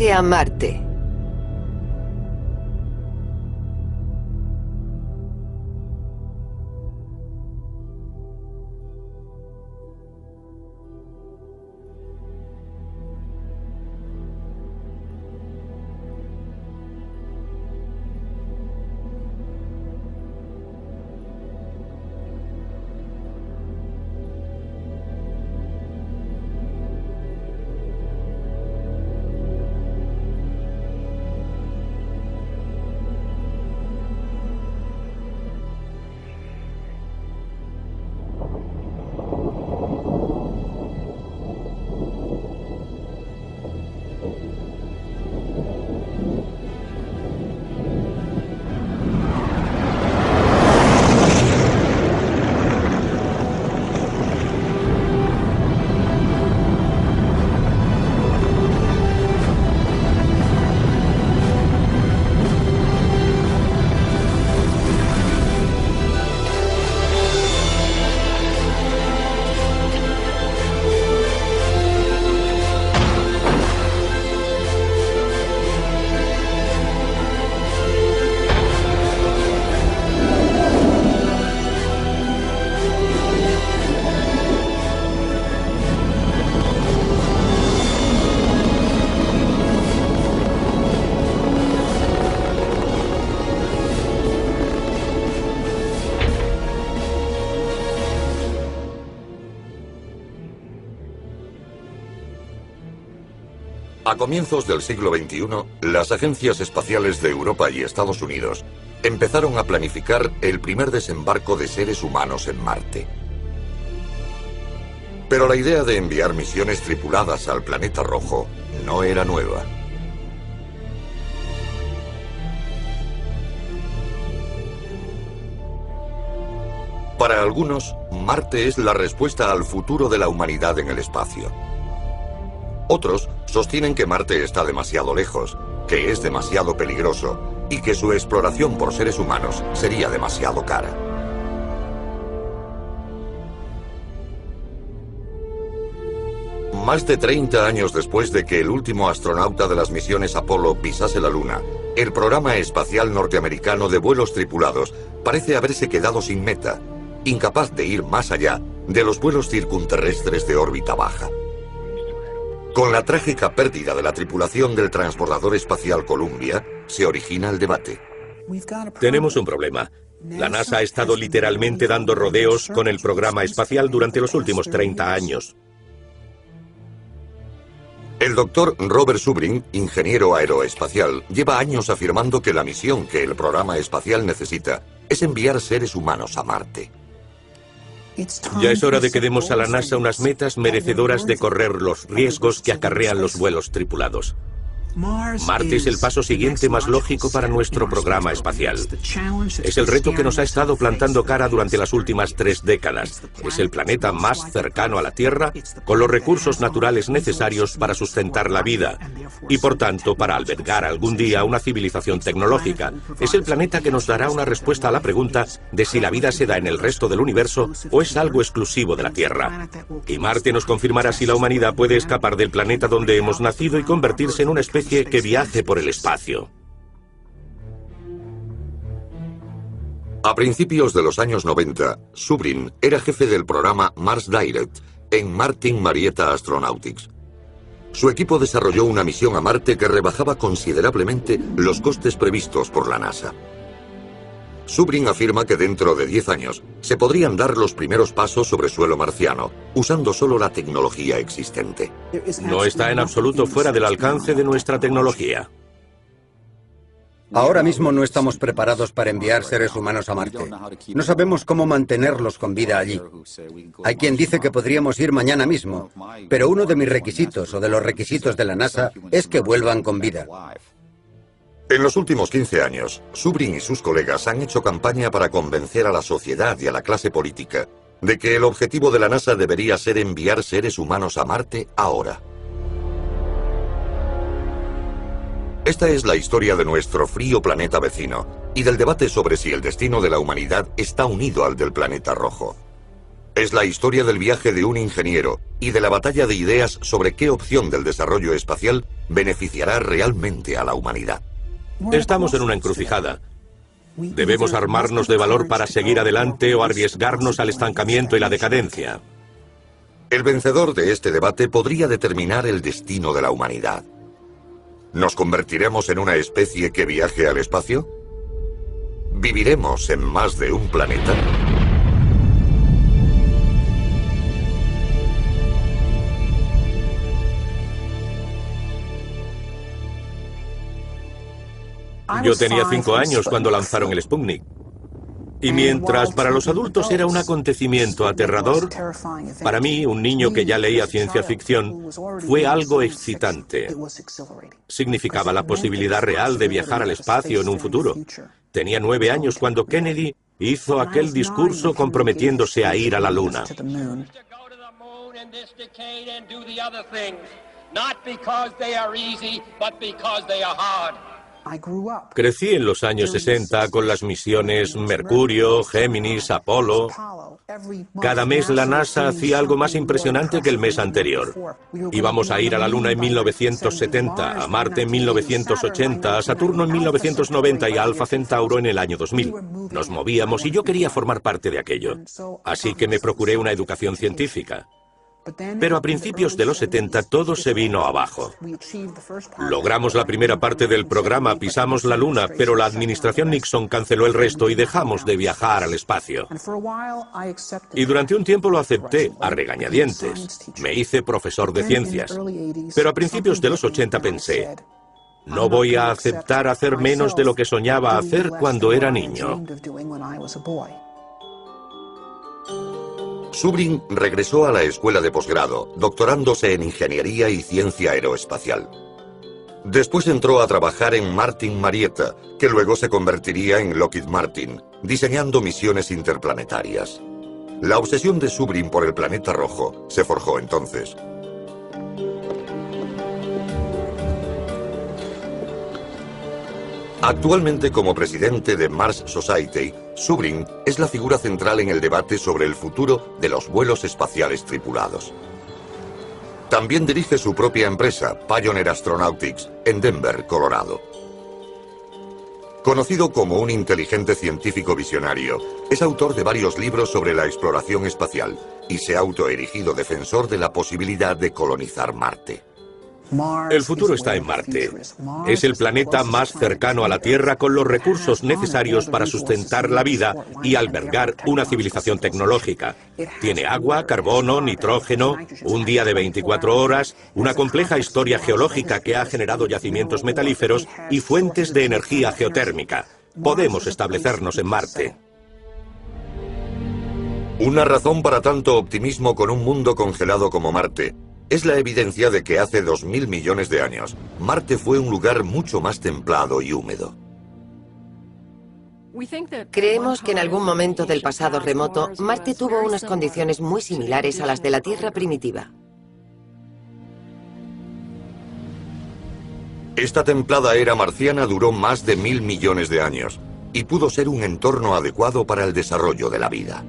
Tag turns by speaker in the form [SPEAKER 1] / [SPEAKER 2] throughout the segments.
[SPEAKER 1] viaje a Marte.
[SPEAKER 2] A comienzos del siglo XXI, las agencias espaciales de Europa y Estados Unidos empezaron a planificar el primer desembarco de seres humanos en Marte. Pero la idea de enviar misiones tripuladas al planeta rojo no era nueva. Para algunos, Marte es la respuesta al futuro de la humanidad en el espacio. Otros sostienen que Marte está demasiado lejos, que es demasiado peligroso y que su exploración por seres humanos sería demasiado cara. Más de 30 años después de que el último astronauta de las misiones Apolo pisase la Luna, el programa espacial norteamericano de vuelos tripulados parece haberse quedado sin meta, incapaz de ir más allá de los vuelos circunterrestres de órbita baja. Con la trágica pérdida de la tripulación del transportador espacial Columbia, se origina el debate.
[SPEAKER 3] Tenemos un problema. La NASA ha estado literalmente dando rodeos con el programa espacial durante los últimos 30 años.
[SPEAKER 2] El doctor Robert Zubrin, ingeniero aeroespacial, lleva años afirmando que la misión que el programa espacial necesita es enviar seres humanos a Marte.
[SPEAKER 3] Ya es hora de que demos a la NASA unas metas merecedoras de correr los riesgos que acarrean los vuelos tripulados. Marte es el paso siguiente más lógico para nuestro programa espacial. Es el reto que nos ha estado plantando cara durante las últimas 3 décadas. Es el planeta más cercano a la Tierra, con los recursos naturales necesarios para sustentar la vida y, por tanto, para albergar algún día una civilización tecnológica. Es el planeta que nos dará una respuesta a la pregunta de si la vida se da en el resto del universo o es algo exclusivo de la Tierra. Y Marte nos confirmará si la humanidad puede escapar del planeta donde hemos nacido y convertirse en una especie que viaje por el espacio.
[SPEAKER 2] A principios de los años 90, Zubrin era jefe del programa Mars Direct en Martin Marietta Astronautics. Su equipo desarrolló una misión a Marte que rebajaba considerablemente los costes previstos por la NASA. Zubrin afirma que dentro de 10 años se podrían dar los primeros pasos sobre suelo marciano, usando solo la tecnología existente.
[SPEAKER 3] No está en absoluto fuera del alcance de nuestra tecnología.
[SPEAKER 4] Ahora mismo no estamos preparados para enviar seres humanos a Marte. No sabemos cómo mantenerlos con vida allí. Hay quien dice que podríamos ir mañana mismo, pero uno de mis requisitos o de los requisitos de la NASA es que vuelvan con vida.
[SPEAKER 2] En los últimos 15 años, Zubrin y sus colegas han hecho campaña para convencer a la sociedad y a la clase política de que el objetivo de la NASA debería ser enviar seres humanos a Marte ahora. Esta es la historia de nuestro frío planeta vecino y del debate sobre si el destino de la humanidad está unido al del planeta rojo. Es la historia del viaje de un ingeniero y de la batalla de ideas sobre qué opción del desarrollo espacial beneficiará realmente a la humanidad.
[SPEAKER 3] Estamos en una encrucijada. Debemos armarnos de valor para seguir adelante o arriesgarnos al estancamiento y la decadencia.
[SPEAKER 2] El vencedor de este debate podría determinar el destino de la humanidad. ¿Nos convertiremos en una especie que viaje al espacio? ¿Viviremos en más de un planeta?
[SPEAKER 3] Yo tenía 5 años cuando lanzaron el Sputnik. Y mientras para los adultos era un acontecimiento aterrador, para mí, un niño que ya leía ciencia ficción, fue algo excitante. Significaba la posibilidad real de viajar al espacio en un futuro. Tenía 9 años cuando Kennedy hizo aquel discurso comprometiéndose a ir a la Luna. Crecí en los años 60 con las misiones Mercurio, Géminis, Apolo. Cada mes la NASA hacía algo más impresionante que el mes anterior. Íbamos a ir a la Luna en 1970, a Marte en 1980, a Saturno en 1990 y a Alfa Centauro en el año 2000. Nos movíamos y yo quería formar parte de aquello. Así que me procuré una educación científica. Pero a principios de los 70 todo se vino abajo. Logramos la primera parte del programa, pisamos la Luna, pero la administración Nixon canceló el resto y dejamos de viajar al espacio. Y durante un tiempo lo acepté, a regañadientes. Me hice profesor de ciencias. Pero a principios de los 80 pensé, no voy a aceptar hacer menos de lo que soñaba hacer cuando era niño.
[SPEAKER 2] Zubrin regresó a la escuela de posgrado, doctorándose en Ingeniería y Ciencia Aeroespacial. Después entró a trabajar en Martin Marietta, que luego se convertiría en Lockheed Martin, diseñando misiones interplanetarias. La obsesión de Zubrin por el planeta rojo se forjó entonces. Actualmente, como presidente de Mars Society, Zubrin es la figura central en el debate sobre el futuro de los vuelos espaciales tripulados. También dirige su propia empresa, Pioneer Astronautics, en Denver, Colorado. Conocido como un inteligente científico visionario, es autor de varios libros sobre la exploración espacial y se ha autoerigido defensor de la posibilidad de colonizar Marte.
[SPEAKER 3] El futuro está en Marte. Es el planeta más cercano a la Tierra con los recursos necesarios para sustentar la vida y albergar una civilización tecnológica. Tiene agua, carbono, nitrógeno, un día de 24 horas, una compleja historia geológica que ha generado yacimientos metalíferos y fuentes de energía geotérmica. Podemos establecernos en Marte.
[SPEAKER 2] Una razón para tanto optimismo con un mundo congelado como Marte es la evidencia de que hace 2000 millones de años, Marte fue un lugar mucho más templado y húmedo.
[SPEAKER 1] Creemos que en algún momento del pasado remoto, Marte tuvo unas condiciones muy similares a las de la Tierra primitiva.
[SPEAKER 2] Esta templada era marciana duró más de 1000 millones de años y pudo ser un entorno adecuado para el desarrollo de la vida.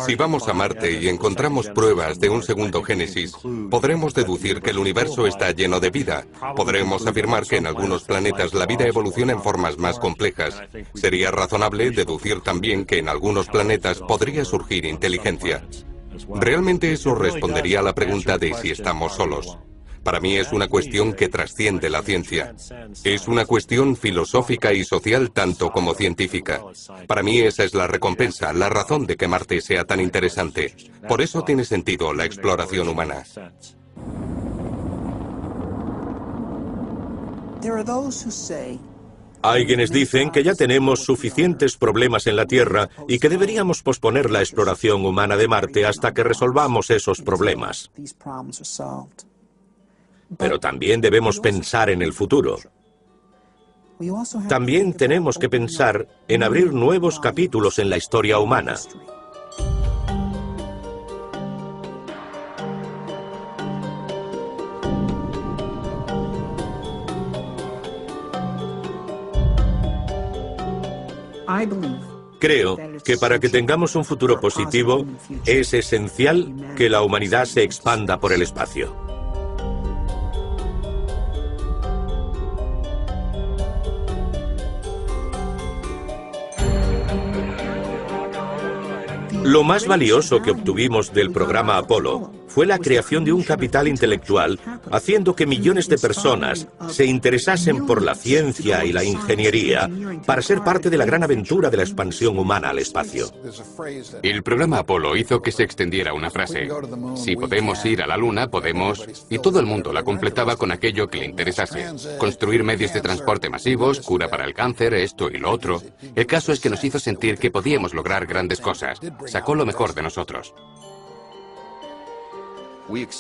[SPEAKER 5] Si vamos a Marte y encontramos pruebas de un segundo génesis, podremos deducir que el universo está lleno de vida. Podremos afirmar que en algunos planetas la vida evoluciona en formas más complejas. Sería razonable deducir también que en algunos planetas podría surgir inteligencia. Realmente eso respondería a la pregunta de si estamos solos. Para mí es una cuestión que trasciende la ciencia. Es una cuestión filosófica y social tanto como científica. Para mí esa es la recompensa, la razón de que Marte sea tan interesante. Por eso tiene sentido la exploración humana.
[SPEAKER 3] Hay quienes dicen que ya tenemos suficientes problemas en la Tierra y que deberíamos posponer la exploración humana de Marte hasta que resolvamos esos problemas. Pero también debemos pensar en el futuro. También tenemos que pensar en abrir nuevos capítulos en la historia humana. Creo que para que tengamos un futuro positivo es esencial que la humanidad se expanda por el espacio. Lo más valioso que obtuvimos del programa Apolo fue la creación de un capital intelectual, haciendo que millones de personas se interesasen por la ciencia y la ingeniería para ser parte de la gran aventura de la expansión humana al espacio.
[SPEAKER 6] El programa Apolo hizo que se extendiera una frase: si podemos ir a la Luna, podemos... Y todo el mundo la completaba con aquello que le interesase. Construir medios de transporte masivos, cura para el cáncer, esto y lo otro. El caso es que nos hizo sentir que podíamos lograr grandes cosas. Sacó lo mejor de nosotros.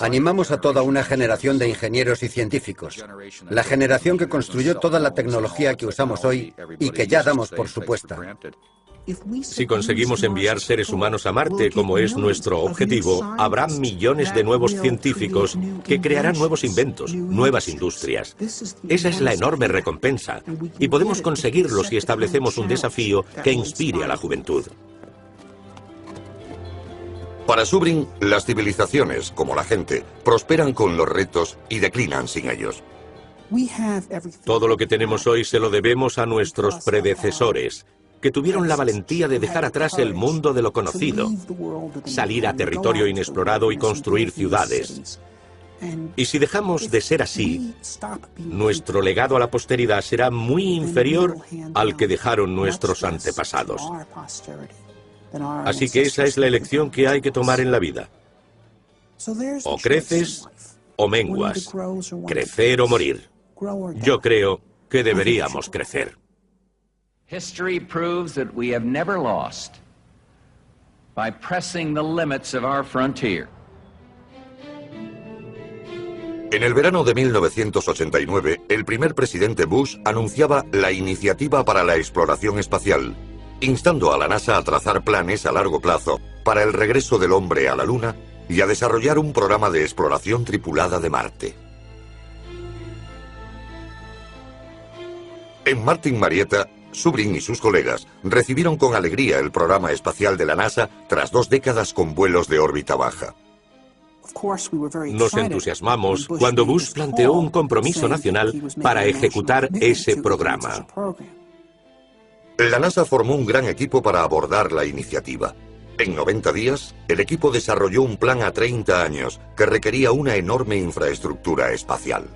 [SPEAKER 4] Animamos a toda una generación de ingenieros y científicos, la generación que construyó toda la tecnología que usamos hoy y que ya damos por supuesta.
[SPEAKER 3] Si conseguimos enviar seres humanos a Marte, como es nuestro objetivo, habrá millones de nuevos científicos que crearán nuevos inventos, nuevas industrias. Esa es la enorme recompensa, y podemos conseguirlo si establecemos un desafío que inspire a la juventud.
[SPEAKER 2] Para Zubrin, las civilizaciones, como la gente, prosperan con los retos y declinan sin ellos.
[SPEAKER 3] Todo lo que tenemos hoy se lo debemos a nuestros predecesores, que tuvieron la valentía de dejar atrás el mundo de lo conocido, salir a territorio inexplorado y construir ciudades. Y si dejamos de ser así, nuestro legado a la posteridad será muy inferior al que dejaron nuestros antepasados. Así que esa es la elección que hay que tomar en la vida. O creces o menguas. Crecer o morir. Yo creo que deberíamos crecer.
[SPEAKER 7] History proves that we have never lost by pressing the limits of our frontier.
[SPEAKER 2] En el verano de 1989, el primer presidente Bush anunciaba la Iniciativa para la Exploración Espacial, instando a la NASA a trazar planes a largo plazo para el regreso del hombre a la Luna y a desarrollar un programa de exploración tripulada de Marte. En Martin Marietta, Zubrin y sus colegas recibieron con alegría el programa espacial de la NASA tras 2 décadas con vuelos de órbita baja.
[SPEAKER 3] Nos entusiasmamos cuando Bush planteó un compromiso nacional para ejecutar ese programa.
[SPEAKER 2] La NASA formó un gran equipo para abordar la iniciativa. En 90 días, el equipo desarrolló un plan a 30 años que requería una enorme infraestructura espacial.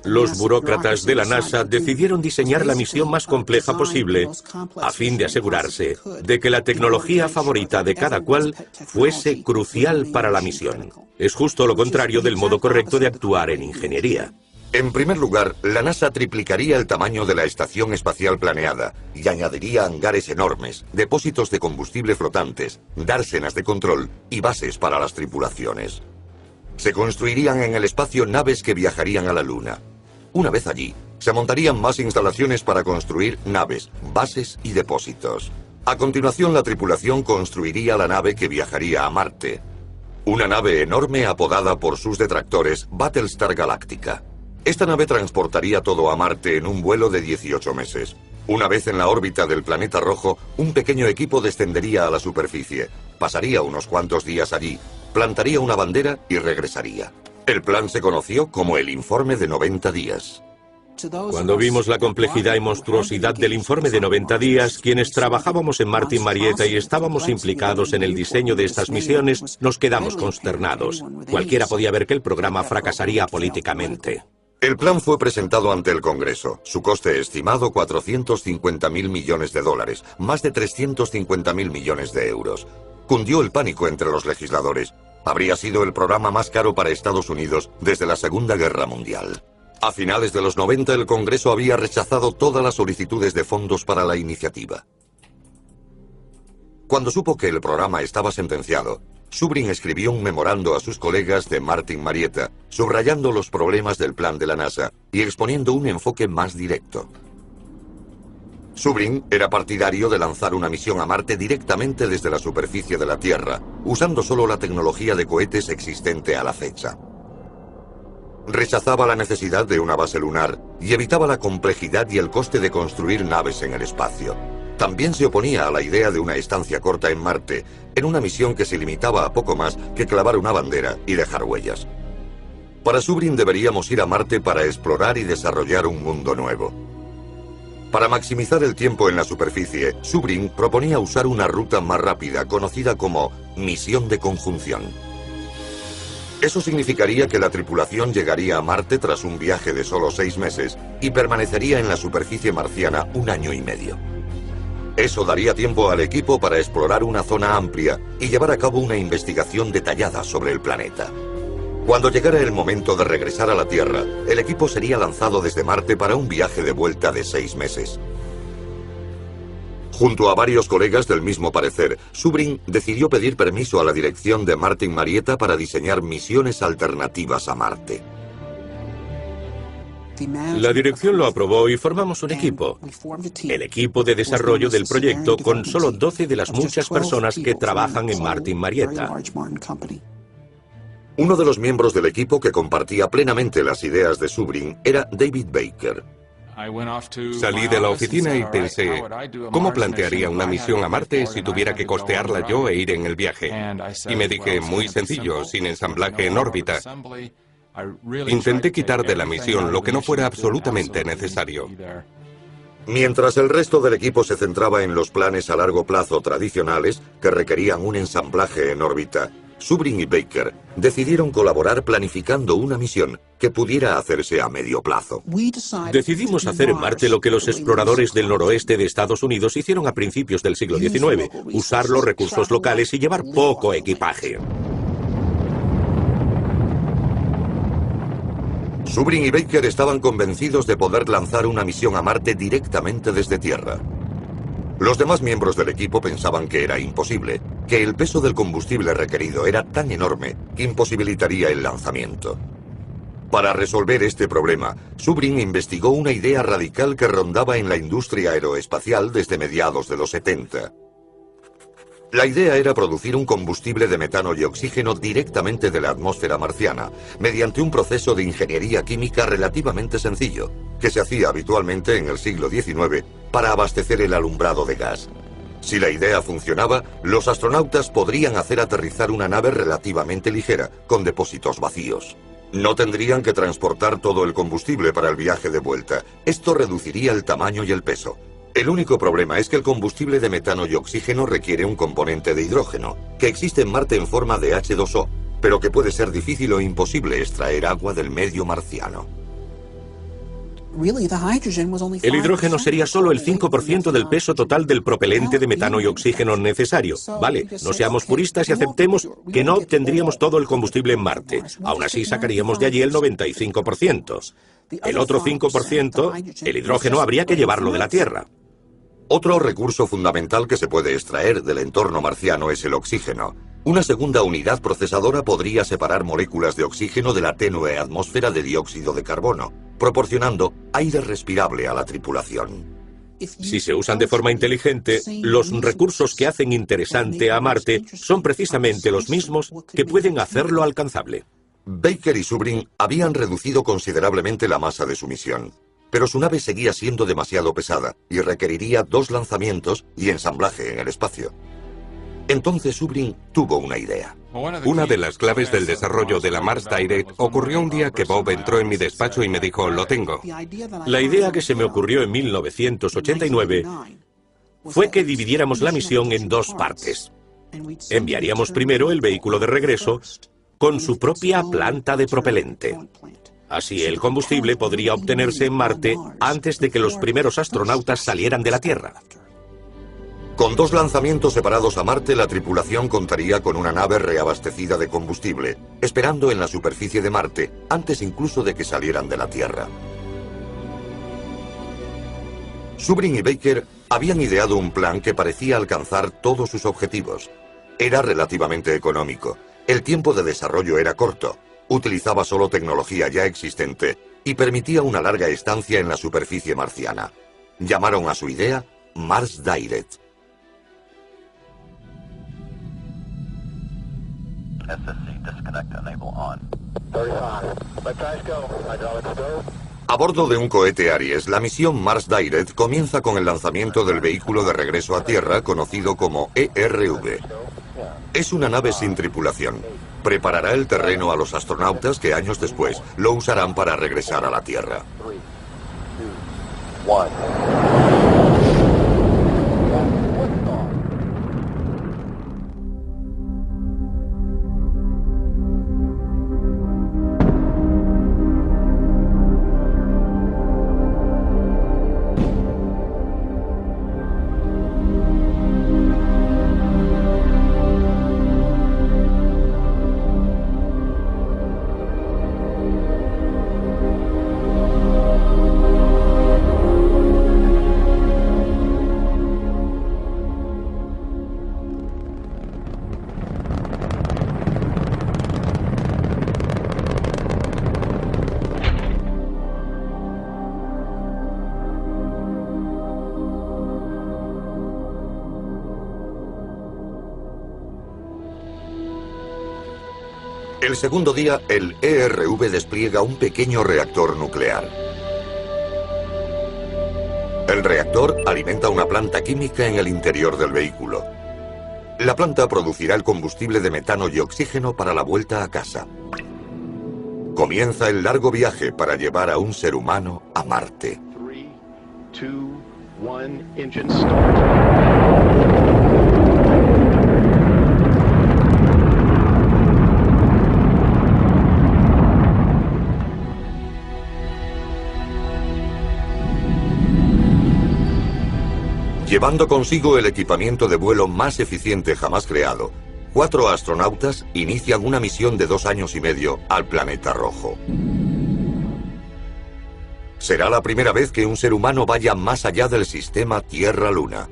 [SPEAKER 3] Los burócratas de la NASA decidieron diseñar la misión más compleja posible a fin de asegurarse de que la tecnología favorita de cada cual fuese crucial para la misión. Es justo lo contrario del modo correcto de actuar en ingeniería.
[SPEAKER 2] En primer lugar, la NASA triplicaría el tamaño de la estación espacial planeada y añadiría hangares enormes, depósitos de combustible flotantes, dársenas de control y bases para las tripulaciones. Se construirían en el espacio naves que viajarían a la Luna. Una vez allí, se montarían más instalaciones para construir naves, bases y depósitos. A continuación, la tripulación construiría la nave que viajaría a Marte. Una nave enorme apodada por sus detractores Battlestar Galactica. Esta nave transportaría todo a Marte en un vuelo de 18 meses. Una vez en la órbita del planeta rojo, un pequeño equipo descendería a la superficie, pasaría unos cuantos días allí, plantaría una bandera y regresaría. El plan se conoció como el Informe de 90 días.
[SPEAKER 3] Cuando vimos la complejidad y monstruosidad del informe de 90 días, quienes trabajábamos en Martin Marietta y estábamos implicados en el diseño de estas misiones, nos quedamos consternados. Cualquiera podía ver que el programa fracasaría políticamente.
[SPEAKER 2] El plan fue presentado ante el Congreso. Su coste estimado $450.000 millones, más de 350.000 millones de euros. Cundió el pánico entre los legisladores. Habría sido el programa más caro para Estados Unidos desde la Segunda Guerra Mundial. A finales de los 90, el Congreso había rechazado todas las solicitudes de fondos para la iniciativa. Cuando supo que el programa estaba sentenciado, Zubrin escribió un memorando a sus colegas de Martin Marietta, subrayando los problemas del plan de la NASA y exponiendo un enfoque más directo. Zubrin era partidario de lanzar una misión a Marte directamente desde la superficie de la Tierra, usando solo la tecnología de cohetes existente a la fecha. Rechazaba la necesidad de una base lunar y evitaba la complejidad y el coste de construir naves en el espacio. también se oponía a la idea de una estancia corta en Marte, en una misión que se limitaba a poco más que clavar una bandera y dejar huellas. Para Zubrin deberíamos ir a Marte para explorar y desarrollar un mundo nuevo. Para maximizar el tiempo en la superficie, Zubrin proponía usar una ruta más rápida, conocida como misión de conjunción. Eso significaría que la tripulación llegaría a Marte tras un viaje de solo 6 meses y permanecería en la superficie marciana 1 año y medio. Eso daría tiempo al equipo para explorar una zona amplia y llevar a cabo una investigación detallada sobre el planeta. Cuando llegara el momento de regresar a la Tierra, el equipo sería lanzado desde Marte para un viaje de vuelta de 6 meses. Junto a varios colegas del mismo parecer, Zubrin decidió pedir permiso a la dirección de Martin Marietta para diseñar misiones alternativas a Marte.
[SPEAKER 3] La dirección lo aprobó y formamos un equipo. El equipo de desarrollo del proyecto con solo 12 de las muchas personas que trabajan en Martin Marietta.
[SPEAKER 2] Uno de los miembros del equipo que compartía plenamente las ideas de Zubrin era David Baker.
[SPEAKER 5] Salí de la oficina y pensé, ¿cómo plantearía una misión a Marte si tuviera que costearla yo e ir en el viaje? Y me dije, muy sencillo, sin ensamblaje en órbita. Intenté quitar de la misión lo que no fuera absolutamente necesario.
[SPEAKER 2] Mientras el resto del equipo se centraba en los planes a largo plazo tradicionales, que requerían un ensamblaje en órbita, Zubrin y Baker decidieron colaborar planificando una misión que pudiera hacerse a medio plazo.
[SPEAKER 3] Decidimos hacer en Marte lo que los exploradores del noroeste de Estados Unidos hicieron a principios del siglo XIX, usar los recursos locales y llevar poco equipaje.
[SPEAKER 2] Zubrin y Baker estaban convencidos de poder lanzar una misión a Marte directamente desde Tierra. Los demás miembros del equipo pensaban que era imposible, que el peso del combustible requerido era tan enorme que imposibilitaría el lanzamiento. Para resolver este problema, Zubrin investigó una idea radical que rondaba en la industria aeroespacial desde mediados de los 70. La idea era producir un combustible de metano y oxígeno directamente de la atmósfera marciana, mediante un proceso de ingeniería química relativamente sencillo, que se hacía habitualmente en el siglo XIX para abastecer el alumbrado de gas. Si la idea funcionaba, los astronautas podrían hacer aterrizar una nave relativamente ligera, con depósitos vacíos. No tendrían que transportar todo el combustible para el viaje de vuelta. Esto reduciría el tamaño y el peso. El único problema es que el combustible de metano y oxígeno requiere un componente de hidrógeno, que existe en Marte en forma de H2O, pero que puede ser difícil o imposible extraer agua del medio marciano.
[SPEAKER 3] El hidrógeno sería solo el 5% del peso total del propelente de metano y oxígeno necesario. Vale, no seamos puristas y aceptemos que no obtendríamos todo el combustible en Marte. Aún así sacaríamos de allí el 95%. El otro 5%, el hidrógeno, habría que llevarlo de la Tierra.
[SPEAKER 2] Otro recurso fundamental que se puede extraer del entorno marciano es el oxígeno. Una segunda unidad procesadora podría separar moléculas de oxígeno de la tenue atmósfera de dióxido de carbono, proporcionando aire respirable a la tripulación.
[SPEAKER 3] Si se usan de forma inteligente, los recursos que hacen interesante a Marte son precisamente los mismos que pueden hacerlo alcanzable.
[SPEAKER 2] Baker y Zubrin habían reducido considerablemente la masa de su misión, pero su nave seguía siendo demasiado pesada y requeriría 2 lanzamientos y ensamblaje en el espacio. Entonces Zubrin tuvo una idea.
[SPEAKER 5] Una de las claves del desarrollo de la Mars Direct ocurrió un día que Bob entró en mi despacho y me dijo, lo tengo.
[SPEAKER 3] La idea que se me ocurrió en 1989 fue que dividiéramos la misión en 2 partes. Enviaríamos primero el vehículo de regreso con su propia planta de propelente. Así el combustible podría obtenerse en Marte antes de que los primeros astronautas salieran de la Tierra.
[SPEAKER 2] Con 2 lanzamientos separados a Marte, la tripulación contaría con una nave reabastecida de combustible, esperando en la superficie de Marte, antes incluso de que salieran de la Tierra. Zubrin y Baker habían ideado un plan que parecía alcanzar todos sus objetivos. Era relativamente económico, el tiempo de desarrollo era corto, utilizaba solo tecnología ya existente y permitía una larga estancia en la superficie marciana. Llamaron a su idea Mars Direct. A bordo de un cohete Aries, la misión Mars Direct comienza con el lanzamiento del vehículo de regreso a Tierra conocido como ERV. Es una nave sin tripulación. Preparará el terreno a los astronautas que años después lo usarán para regresar a la Tierra. El segundo día, el ERV despliega un pequeño reactor nuclear. El reactor alimenta una planta química en el interior del vehículo. La planta producirá el combustible de metano y oxígeno para la vuelta a casa. Comienza el largo viaje para llevar a un ser humano a Marte.
[SPEAKER 8] 3, 2, 1, engine start.
[SPEAKER 2] Llevando consigo el equipamiento de vuelo más eficiente jamás creado, 4 astronautas inician una misión de 2 años y medio al planeta rojo. Será la primera vez que un ser humano vaya más allá del sistema Tierra-Luna,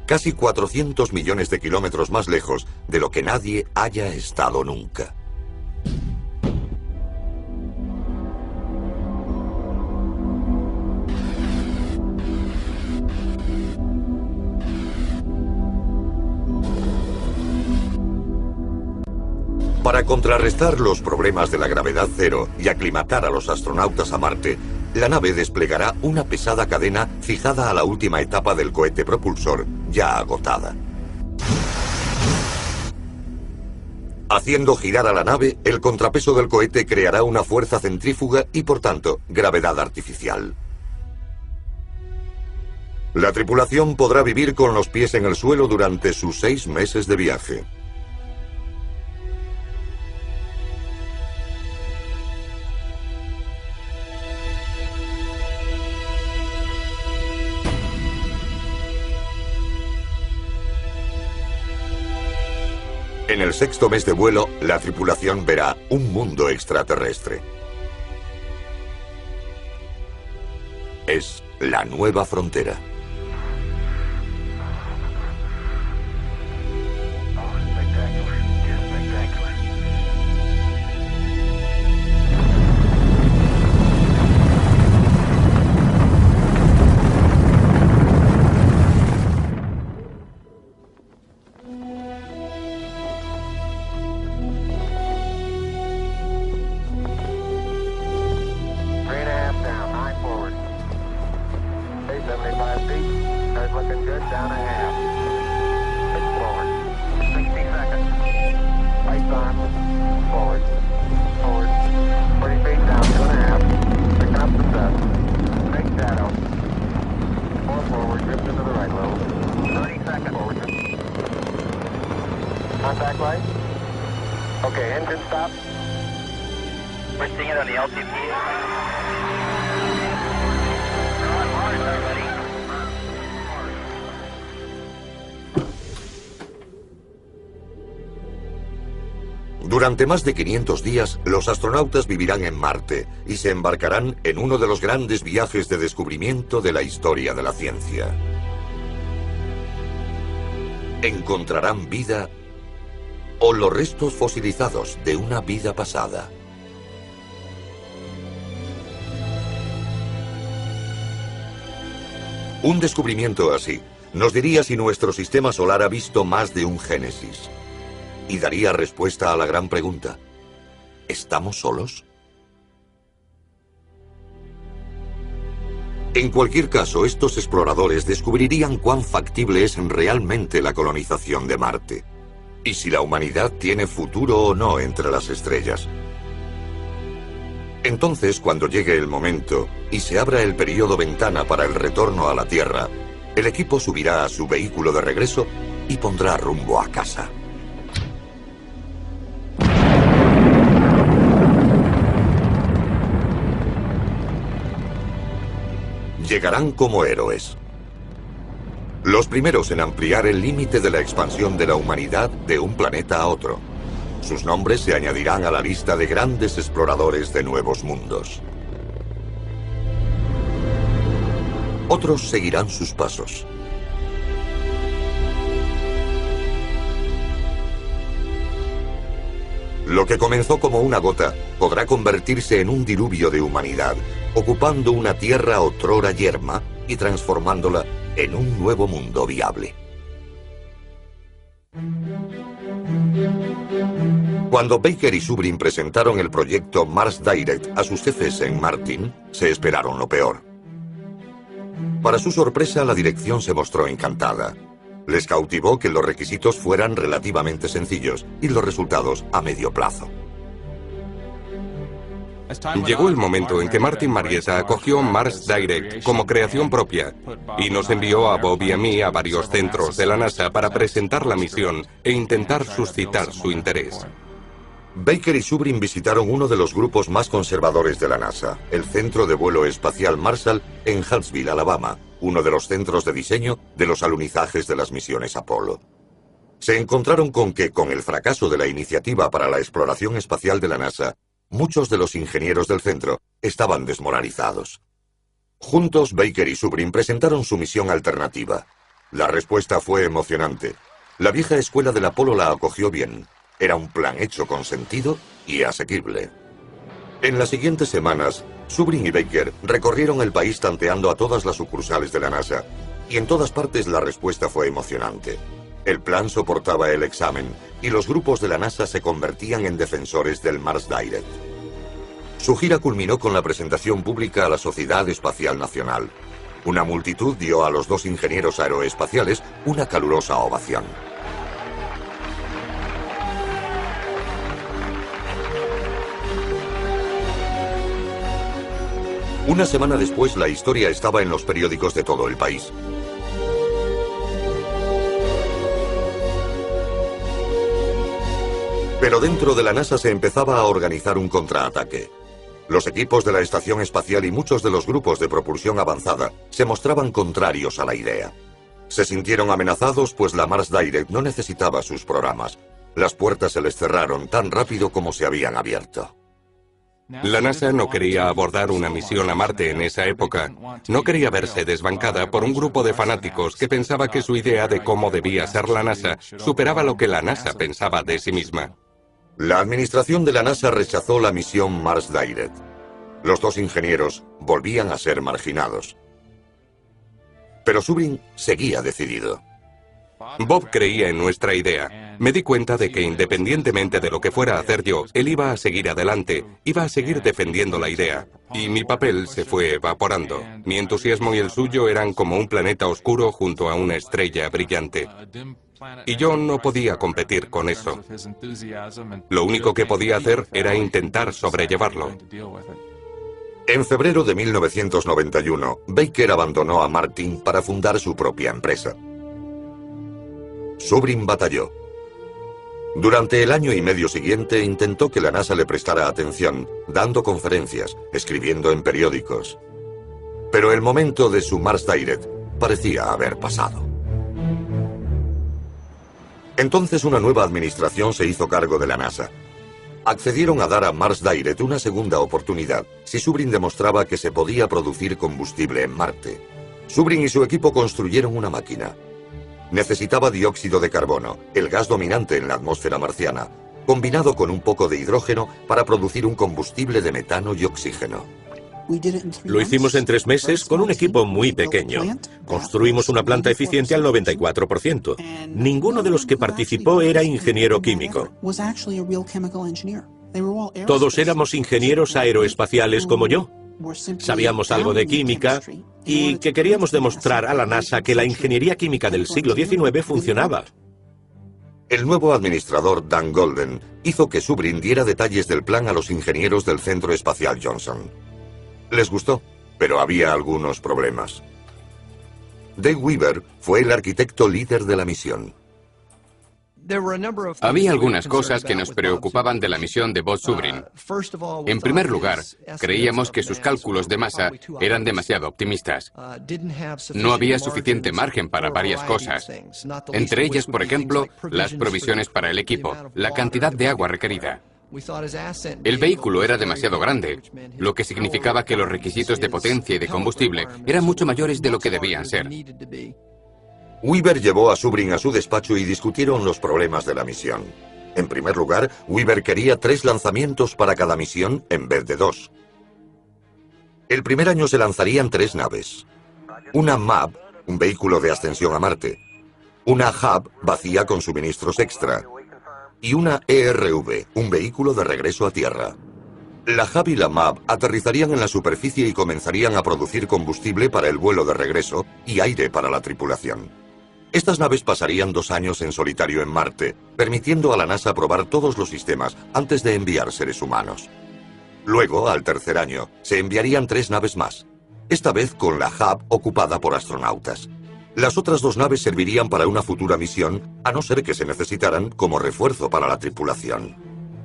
[SPEAKER 2] casi 400 millones de kilómetros más lejos de lo que nadie haya estado nunca. Para contrarrestar los problemas de la gravedad cero y aclimatar a los astronautas a Marte, la nave desplegará una pesada cadena fijada a la última etapa del cohete propulsor, ya agotada. Haciendo girar a la nave, el contrapeso del cohete creará una fuerza centrífuga y, por tanto, gravedad artificial. La tripulación podrá vivir con los pies en el suelo durante sus 6 meses de viaje. En el 6º mes de vuelo, la tripulación verá un mundo extraterrestre. Es la nueva frontera.
[SPEAKER 8] Contact light. Okay, engine stop.
[SPEAKER 9] We're seeing it on the LTP.
[SPEAKER 2] Durante más de 500 días, los astronautas vivirán en Marte y se embarcarán en uno de los grandes viajes de descubrimiento de la historia de la ciencia. ¿Encontrarán vida o los restos fosilizados de una vida pasada? Un descubrimiento así nos diría si nuestro sistema solar ha visto más de un Génesis. Y daría respuesta a la gran pregunta: ¿estamos solos? En cualquier caso, estos exploradores descubrirían cuán factible es realmente la colonización de Marte, y si la humanidad tiene futuro o no entre las estrellas. Entonces, cuando llegue el momento y se abra el periodo ventana para el retorno a la Tierra, el equipo subirá a su vehículo de regreso y pondrá rumbo a casa. Llegarán como héroes. Los primeros en ampliar el límite de la expansión de la humanidad de un planeta a otro. Sus nombres se añadirán a la lista de grandes exploradores de nuevos mundos. Otros seguirán sus pasos. Lo que comenzó como una gota podrá convertirse en un diluvio de humanidad, ocupando una tierra otrora yerma y transformándola en un nuevo mundo viable. Cuando Baker y Zubrin presentaron el proyecto Mars Direct a sus jefes en Martin, se esperaron lo peor. Para su sorpresa, la dirección se mostró encantada. Les cautivó que los requisitos fueran relativamente sencillos y los resultados a medio plazo.
[SPEAKER 5] Llegó el momento en que Martin Marietta acogió Mars Direct como creación propia y nos envió a Bob y a mí a varios centros de la NASA para presentar la misión e intentar suscitar su interés.
[SPEAKER 2] Baker y Zubrin visitaron uno de los grupos más conservadores de la NASA, el Centro de Vuelo Espacial Marshall en Huntsville, Alabama, uno de los centros de diseño de los alunizajes de las misiones Apolo. Se encontraron con que, con el fracaso de la iniciativa para la exploración espacial de la NASA, muchos de los ingenieros del centro estaban desmoralizados. Juntos, Baker y Zubrin presentaron su misión alternativa. La respuesta fue emocionante. La vieja escuela del Apolo la acogió bien. Era un plan hecho con sentido y asequible. En las siguientes semanas, Zubrin y Baker recorrieron el país tanteando a todas las sucursales de la NASA, y en todas partes la respuesta fue emocionante. El plan soportaba el examen, y los grupos de la NASA se convertían en defensores del Mars Direct. Su gira culminó con la presentación pública a la Sociedad Espacial Nacional. Una multitud dio a los dos ingenieros aeroespaciales una calurosa ovación. Una semana después, la historia estaba en los periódicos de todo el país. Pero dentro de la NASA se empezaba a organizar un contraataque. Los equipos de la Estación Espacial y muchos de los grupos de propulsión avanzada se mostraban contrarios a la idea. Se sintieron amenazados pues la Mars Direct no necesitaba sus programas. Las puertas se les cerraron tan rápido como se habían abierto.
[SPEAKER 5] La NASA no quería abordar una misión a Marte en esa época. No quería verse desbancada por un grupo de fanáticos que pensaba que su idea de cómo debía ser la NASA superaba lo que la NASA pensaba de sí misma.
[SPEAKER 2] La administración de la NASA rechazó la misión Mars Direct. Los dos ingenieros volvían a ser marginados. Pero Zubrin seguía decidido.
[SPEAKER 5] Bob creía en nuestra idea. Me di cuenta de que independientemente de lo que fuera a hacer yo, él iba a seguir adelante, iba a seguir defendiendo la idea. Y mi papel se fue evaporando. Mi entusiasmo y el suyo eran como un planeta oscuro junto a una estrella brillante. Y yo no podía competir con eso. Lo único que podía hacer era intentar sobrellevarlo.
[SPEAKER 2] En febrero de 1991, Baker abandonó a Martin para fundar su propia empresa. Zubrin batalló. Durante el año y medio siguiente intentó que la NASA le prestara atención, dando conferencias, escribiendo en periódicos. Pero el momento de su Mars Direct parecía haber pasado. Entonces una nueva administración se hizo cargo de la NASA. Accedieron a dar a Mars Direct una segunda oportunidad si Zubrin demostraba que se podía producir combustible en Marte. Zubrin y su equipo construyeron una máquina. Necesitaba dióxido de carbono, el gas dominante en la atmósfera marciana, combinado con un poco de hidrógeno para producir un combustible de metano y oxígeno.
[SPEAKER 3] Lo hicimos en 3 meses con un equipo muy pequeño. Construimos una planta eficiente al 94%. Ninguno de los que participó era ingeniero químico. Todos éramos ingenieros aeroespaciales como yo. Sabíamos algo de química y que queríamos demostrar a la NASA que la ingeniería química del siglo XIX funcionaba.
[SPEAKER 2] El nuevo administrador, Dan Golden, hizo que Zubrin diera detalles del plan a los ingenieros del Centro Espacial Johnson. Les gustó, pero había algunos problemas. Dave Weaver fue el arquitecto líder de la misión.
[SPEAKER 6] Había algunas cosas que nos preocupaban de la misión de Buzz Zubrin. En primer lugar, creíamos que sus cálculos de masa eran demasiado optimistas. No había suficiente margen para varias cosas. Entre ellas, por ejemplo, las provisiones para el equipo, la cantidad de agua requerida. El vehículo era demasiado grande, lo que significaba que los requisitos de potencia y de combustible eran mucho mayores de lo que debían ser.
[SPEAKER 2] Weaver llevó a Zubrin a su despacho y discutieron los problemas de la misión. En primer lugar, Weaver quería 3 lanzamientos para cada misión en vez de 2. El primer año se lanzarían 3 naves. Una MAB, un vehículo de ascensión a Marte. Una HAB vacía con suministros extra. Y una ERV, un vehículo de regreso a Tierra. La HAB y la MAB aterrizarían en la superficie y comenzarían a producir combustible para el vuelo de regreso y aire para la tripulación. Estas naves pasarían 2 años en solitario en Marte, permitiendo a la NASA probar todos los sistemas antes de enviar seres humanos. Luego, al tercer año, se enviarían 3 naves más, esta vez con la HAB ocupada por astronautas. Las otras 2 naves servirían para una futura misión, a no ser que se necesitaran como refuerzo para la tripulación.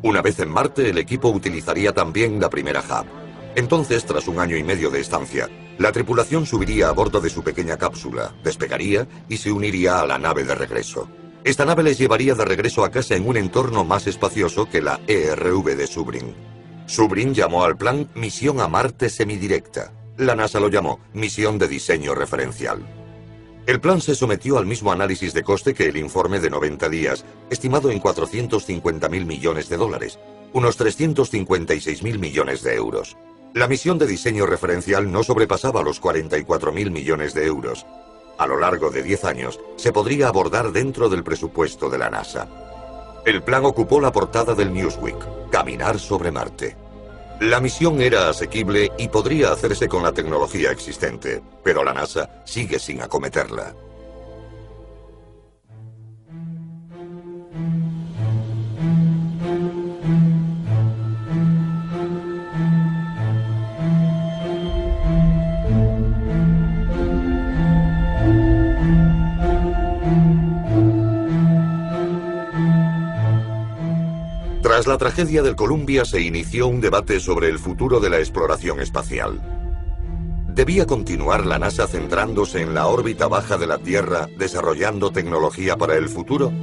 [SPEAKER 2] Una vez en Marte, el equipo utilizaría también la primera HAB. Entonces, tras 1 año y medio de estancia, la tripulación subiría a bordo de su pequeña cápsula, despegaría y se uniría a la nave de regreso. Esta nave les llevaría de regreso a casa en un entorno más espacioso que la ERV de Zubrin. Zubrin llamó al plan Misión a Marte Semidirecta. La NASA lo llamó Misión de Diseño Referencial. El plan se sometió al mismo análisis de coste que el informe de 90 días, estimado en 450.000 millones de dólares, unos 356.000 millones de euros. La misión de diseño referencial no sobrepasaba los 44.000 millones de euros. A lo largo de 10 años, se podría abordar dentro del presupuesto de la NASA. El plan ocupó la portada del Newsweek, Caminar sobre Marte. La misión era asequible y podría hacerse con la tecnología existente, pero la NASA sigue sin acometerla. Tras la tragedia del Columbia se inició un debate sobre el futuro de la exploración espacial. ¿Debía continuar la NASA centrándose en la órbita baja de la Tierra, desarrollando tecnología para el futuro?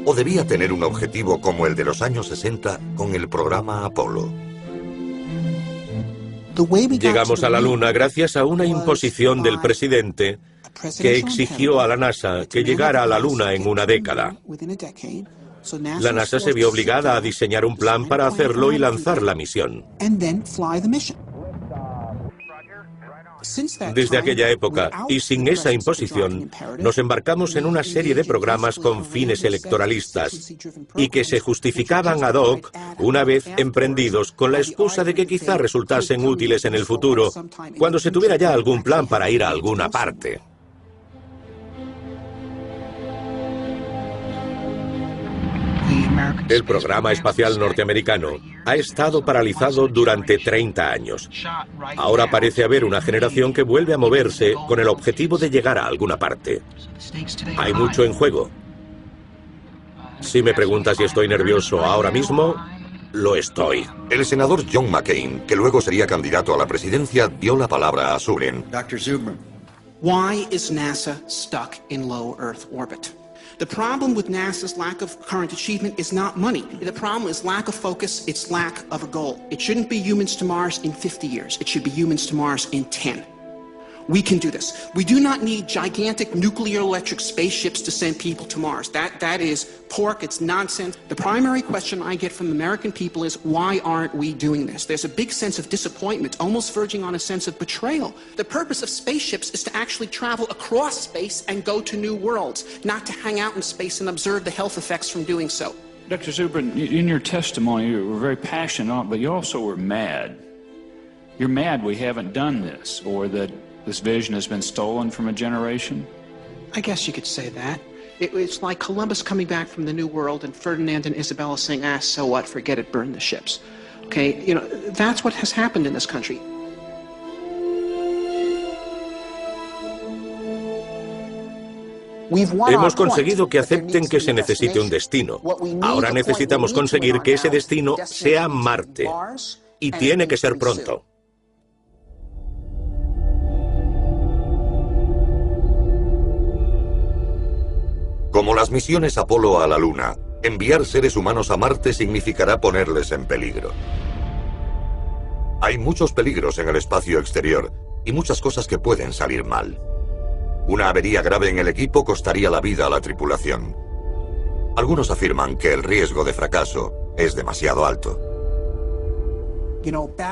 [SPEAKER 2] ¿O debía tener un objetivo como el de los años 60 con el programa Apolo?
[SPEAKER 3] Llegamos a la Luna gracias a una imposición del presidente que exigió a la NASA que llegara a la Luna en una década. La NASA se vio obligada a diseñar un plan para hacerlo y lanzar la misión. Desde aquella época, y sin esa imposición, nos embarcamos en una serie de programas con fines electoralistas y que se justificaban ad hoc una vez emprendidos con la excusa de que quizá resultasen útiles en el futuro, cuando se tuviera ya algún plan para ir a alguna parte. El programa espacial norteamericano ha estado paralizado durante 30 años. Ahora parece haber una generación que vuelve a moverse con el objetivo de llegar a alguna parte. Hay mucho en juego. Si me preguntas si estoy nervioso ahora mismo, lo estoy.
[SPEAKER 2] El senador John McCain, que luego sería candidato a la presidencia, dio la palabra a Zubrin.
[SPEAKER 10] Dr. Zubrin, why is NASA stuck in low Earth orbit? The problem with NASA's lack of current achievement is not money. The problem is lack of focus, it's lack of a goal. It shouldn't be humans to Mars in 50 years. It should be humans to Mars in 10. We can do this. We do not need gigantic nuclear electric spaceships to send people to Mars. That is pork, it's nonsense. The primary question I get from the American people is, why aren't we doing this? There's a big sense of disappointment, almost verging on a sense of betrayal. The purpose of spaceships is to actually travel across space and go to new worlds, not to hang out in space and observe the health effects from doing so.
[SPEAKER 11] Dr. Zubrin, in your testimony, you were very passionate, but you also were mad. You're mad we haven't done this, or that this vision has been stolen from a generation?
[SPEAKER 10] I guess you could say that. It's like Columbus coming back from the New World and Ferdinand and Isabella saying, ah, so what, forget it, burn the ships. Okay, you know, that's what has happened in this country.
[SPEAKER 3] Hemos conseguido que acepten que se necesite un destino. Ahora necesitamos conseguir que ese destino sea Marte. Y tiene que ser pronto.
[SPEAKER 2] Como las misiones Apolo a la Luna, enviar seres humanos a Marte significará ponerles en peligro. Hay muchos peligros en el espacio exterior y muchas cosas que pueden salir mal. Una avería grave en el equipo costaría la vida a la tripulación. Algunos afirman que el riesgo de fracaso es demasiado alto.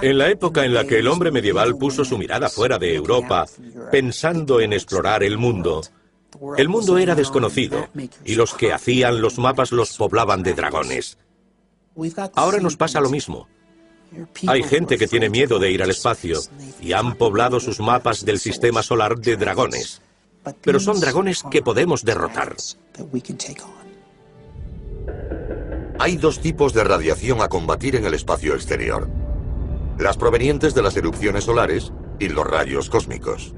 [SPEAKER 3] En la época en la que el hombre medieval puso su mirada fuera de Europa, pensando en explorar el mundo era desconocido, y los que hacían los mapas los poblaban de dragones. Ahora nos pasa lo mismo. Hay gente que tiene miedo de ir al espacio, y han poblado sus mapas del sistema solar de dragones. Pero son dragones que podemos derrotar.
[SPEAKER 2] Hay dos tipos de radiación a combatir en el espacio exterior: las provenientes de las erupciones solares y los rayos cósmicos.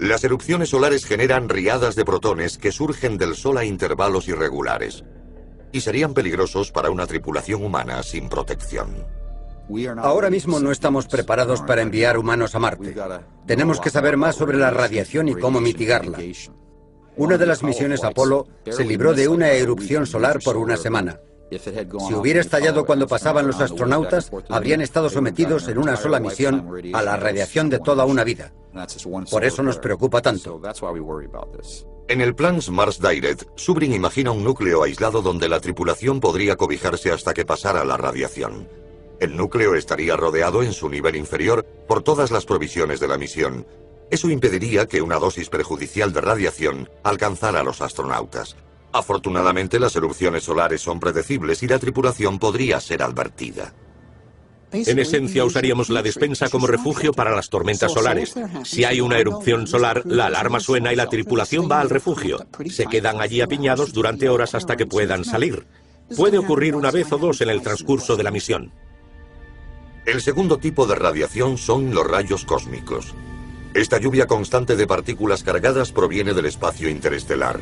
[SPEAKER 2] Las erupciones solares generan riadas de protones que surgen del Sol a intervalos irregulares y serían peligrosos para una tripulación humana sin protección.
[SPEAKER 4] Ahora mismo no estamos preparados para enviar humanos a Marte. Tenemos que saber más sobre la radiación y cómo mitigarla. Una de las misiones Apolo se libró de una erupción solar por una semana. Si hubiera estallado cuando pasaban los astronautas, habrían estado sometidos en una sola misión a la radiación de toda una vida. Por eso nos preocupa tanto.
[SPEAKER 2] En el plan Mars Direct, Zubrin imagina un núcleo aislado donde la tripulación podría cobijarse hasta que pasara la radiación. El núcleo estaría rodeado en su nivel inferior por todas las provisiones de la misión. Eso impediría que una dosis perjudicial de radiación alcanzara a los astronautas. Afortunadamente, las erupciones solares son predecibles y la tripulación podría ser advertida.
[SPEAKER 3] En esencia, usaríamos la despensa como refugio para las tormentas solares. Si hay una erupción solar, la alarma suena y la tripulación va al refugio. Se quedan allí apiñados durante horas hasta que puedan salir. Puede ocurrir una vez o dos en el transcurso de la misión.
[SPEAKER 2] El segundo tipo de radiación son los rayos cósmicos. Esta lluvia constante de partículas cargadas proviene del espacio interestelar.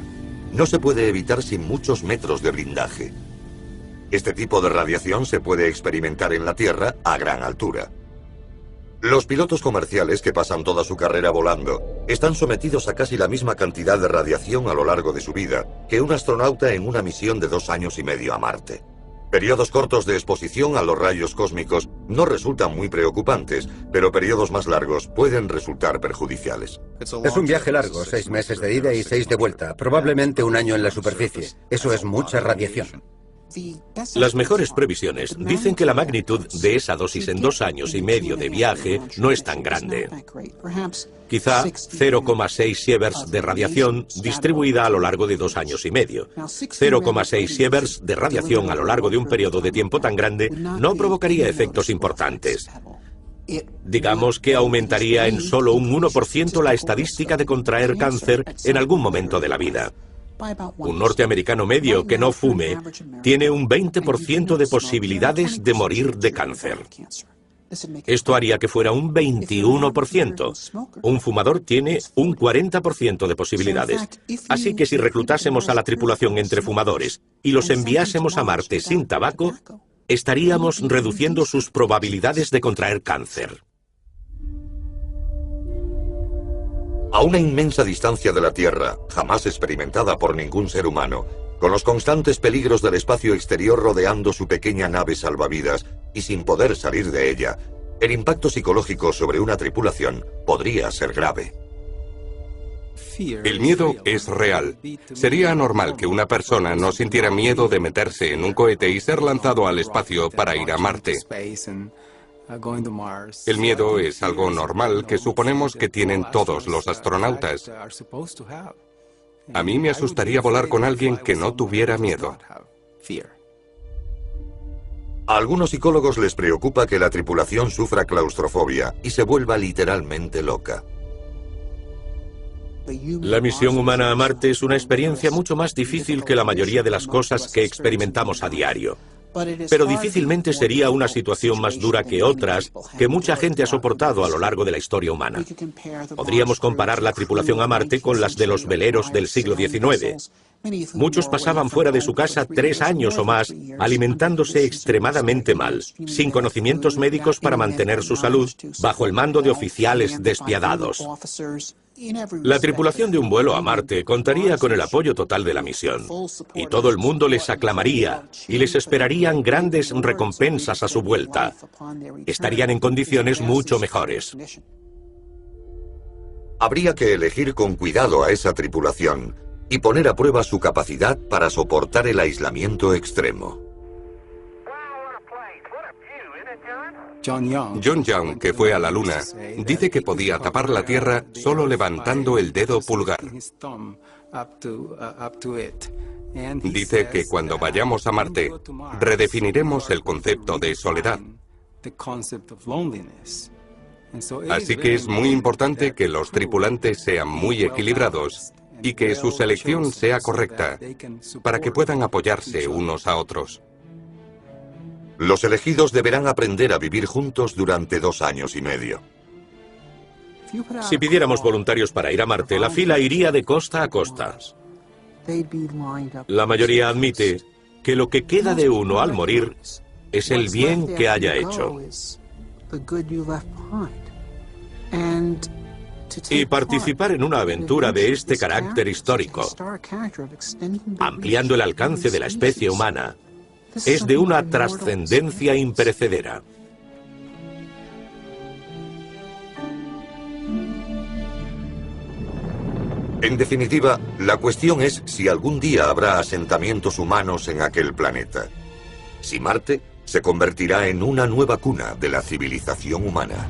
[SPEAKER 2] No se puede evitar sin muchos metros de blindaje. Este tipo de radiación se puede experimentar en la Tierra a gran altura. Los pilotos comerciales que pasan toda su carrera volando están sometidos a casi la misma cantidad de radiación a lo largo de su vida que un astronauta en una misión de 2 años y medio a Marte. Periodos cortos de exposición a los rayos cósmicos no resultan muy preocupantes, pero periodos más largos pueden resultar perjudiciales.
[SPEAKER 4] Es un viaje largo, 6 meses de ida y 6 de vuelta, probablemente 1 año en la superficie. Eso es mucha radiación.
[SPEAKER 3] Las mejores previsiones dicen que la magnitud de esa dosis en 2 años y medio de viaje no es tan grande. Quizá 0,6 sieverts de radiación distribuida a lo largo de 2 años y medio. 0,6 sieverts de radiación a lo largo de un periodo de tiempo tan grande no provocaría efectos importantes. Digamos que aumentaría en solo un 1% la estadística de contraer cáncer en algún momento de la vida. Un norteamericano medio que no fume tiene un 20% de posibilidades de morir de cáncer. Esto haría que fuera un 21%. Un fumador tiene un 40% de posibilidades. Así que si reclutásemos a la tripulación entre fumadores y los enviásemos a Marte sin tabaco, estaríamos reduciendo sus probabilidades de contraer cáncer.
[SPEAKER 2] A una inmensa distancia de la Tierra, jamás experimentada por ningún ser humano, con los constantes peligros del espacio exterior rodeando su pequeña nave salvavidas y sin poder salir de ella, el impacto psicológico sobre una tripulación podría ser grave.
[SPEAKER 5] El miedo es real. Sería anormal que una persona no sintiera miedo de meterse en un cohete y ser lanzado al espacio para ir a Marte. El miedo es algo normal que suponemos que tienen todos los astronautas. A mí me asustaría volar con alguien que no tuviera miedo.
[SPEAKER 2] A algunos psicólogos les preocupa que la tripulación sufra claustrofobia y se vuelva literalmente loca.
[SPEAKER 3] La misión humana a Marte es una experiencia mucho más difícil que la mayoría de las cosas que experimentamos a diario. Pero difícilmente sería una situación más dura que otras que mucha gente ha soportado a lo largo de la historia humana. Podríamos comparar la tripulación a Marte con las de los veleros del siglo XIX. Muchos pasaban fuera de su casa 3 años o más, alimentándose extremadamente mal, sin conocimientos médicos para mantener su salud, bajo el mando de oficiales despiadados. La tripulación de un vuelo a Marte contaría con el apoyo total de la misión, y todo el mundo les aclamaría y les esperarían grandes recompensas a su vuelta. Estarían en condiciones mucho mejores.
[SPEAKER 2] Habría que elegir con cuidado a esa tripulación y poner a prueba su capacidad para soportar el aislamiento extremo.
[SPEAKER 5] John Young, que fue a la Luna, dice que podía tapar la Tierra solo levantando el dedo pulgar. Dice que cuando vayamos a Marte, redefiniremos el concepto de soledad. Así que es muy importante que los tripulantes sean muy equilibrados y que su selección sea correcta, para que puedan apoyarse unos a otros.
[SPEAKER 2] Los elegidos deberán aprender a vivir juntos durante 2 años y medio.
[SPEAKER 3] Si pidiéramos voluntarios para ir a Marte, la fila iría de costa a costa. La mayoría admite que lo que queda de uno al morir es el bien que haya hecho. Y participar en una aventura de este carácter histórico, ampliando el alcance de la especie humana, es de una trascendencia imperecedera.
[SPEAKER 2] En definitiva, la cuestión es si algún día habrá asentamientos humanos en aquel planeta. Si Marte se convertirá en una nueva cuna de la civilización humana.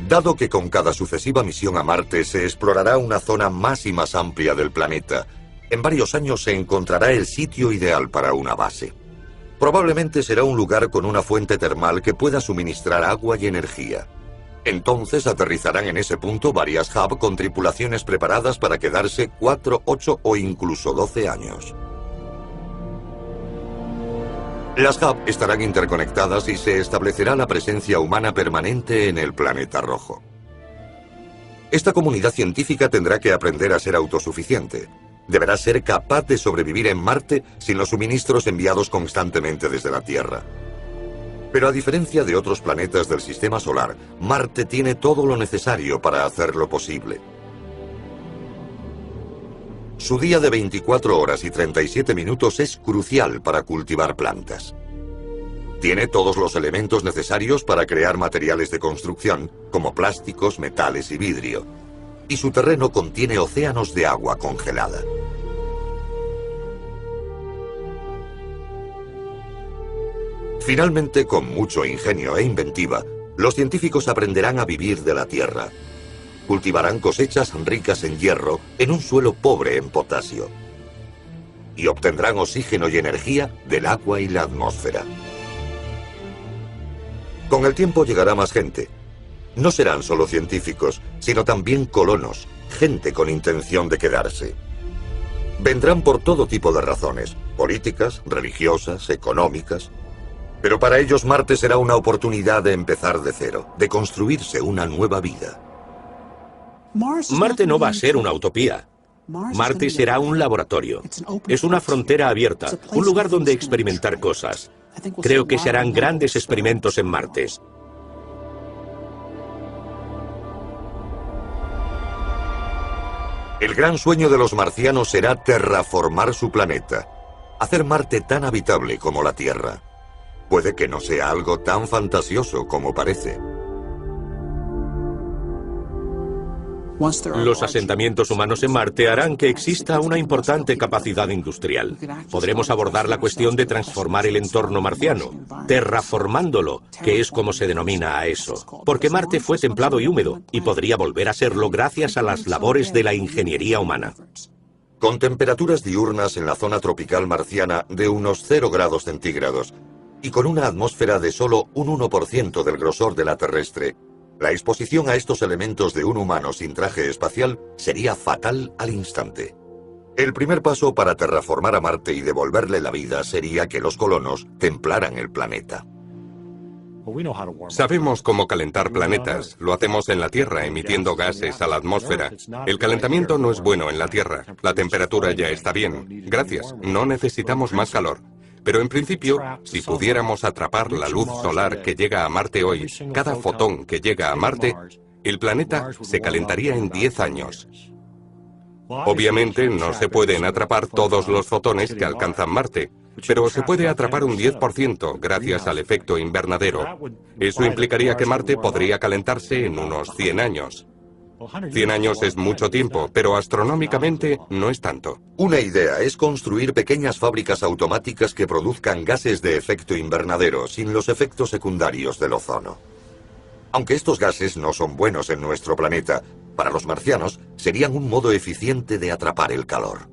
[SPEAKER 2] Dado que con cada sucesiva misión a Marte se explorará una zona más y más amplia del planeta, en varios años se encontrará el sitio ideal para una base. Probablemente será un lugar con una fuente termal que pueda suministrar agua y energía. Entonces aterrizarán en ese punto varias hub con tripulaciones preparadas para quedarse 4, 8 o incluso 12 años. Las hub estarán interconectadas y se establecerá la presencia humana permanente en el planeta rojo. Esta comunidad científica tendrá que aprender a ser autosuficiente. Deberá ser capaz de sobrevivir en Marte sin los suministros enviados constantemente desde la Tierra. Pero a diferencia de otros planetas del Sistema Solar, Marte tiene todo lo necesario para hacerlo posible. Su día de 24 horas y 37 minutos es crucial para cultivar plantas. Tiene todos los elementos necesarios para crear materiales de construcción, como plásticos, metales y vidrio. Y su terreno contiene océanos de agua congelada. Finalmente, con mucho ingenio e inventiva, los científicos aprenderán a vivir de la Tierra. Cultivarán cosechas ricas en hierro en un suelo pobre en potasio. Y obtendrán oxígeno y energía del agua y la atmósfera. Con el tiempo llegará más gente. No serán solo científicos, sino también colonos, gente con intención de quedarse. Vendrán por todo tipo de razones, políticas, religiosas, económicas. Pero para ellos Marte será una oportunidad de empezar de cero, de construirse una nueva vida.
[SPEAKER 3] Marte no va a ser una utopía. Marte será un laboratorio. Es una frontera abierta, un lugar donde experimentar cosas. Creo que se harán grandes experimentos en Marte.
[SPEAKER 2] El gran sueño de los marcianos será terraformar su planeta, hacer Marte tan habitable como la Tierra. Puede que no sea algo tan fantasioso como parece.
[SPEAKER 3] Los asentamientos humanos en Marte harán que exista una importante capacidad industrial. Podremos abordar la cuestión de transformar el entorno marciano, terraformándolo, que es como se denomina a eso. Porque Marte fue templado y húmedo, y podría volver a serlo gracias a las labores de la ingeniería humana.
[SPEAKER 2] con temperaturas diurnas en la zona tropical marciana de unos 0 grados centígrados y con una atmósfera de solo un 1% del grosor de la terrestre, la exposición a estos elementos de un humano sin traje espacial sería fatal al instante. El primer paso para terraformar a Marte y devolverle la vida sería que los colonos templaran el planeta.
[SPEAKER 5] Sabemos cómo calentar planetas. Lo hacemos en la Tierra, emitiendo gases a la atmósfera. El calentamiento no es bueno en la Tierra. La temperatura ya está bien. Gracias. No necesitamos más calor. Pero en principio, si pudiéramos atrapar la luz solar que llega a Marte hoy, cada fotón que llega a Marte, el planeta se calentaría en 10 años. Obviamente no se pueden atrapar todos los fotones que alcanzan Marte, pero se puede atrapar un 10% gracias al efecto invernadero. Eso implicaría que Marte podría calentarse en unos 100 años. 100 años es mucho tiempo, pero astronómicamente no es tanto.
[SPEAKER 2] Una idea es construir pequeñas fábricas automáticas que produzcan gases de efecto invernadero sin los efectos secundarios del ozono. Aunque estos gases no son buenos en nuestro planeta, para los marcianos serían un modo eficiente de atrapar el calor.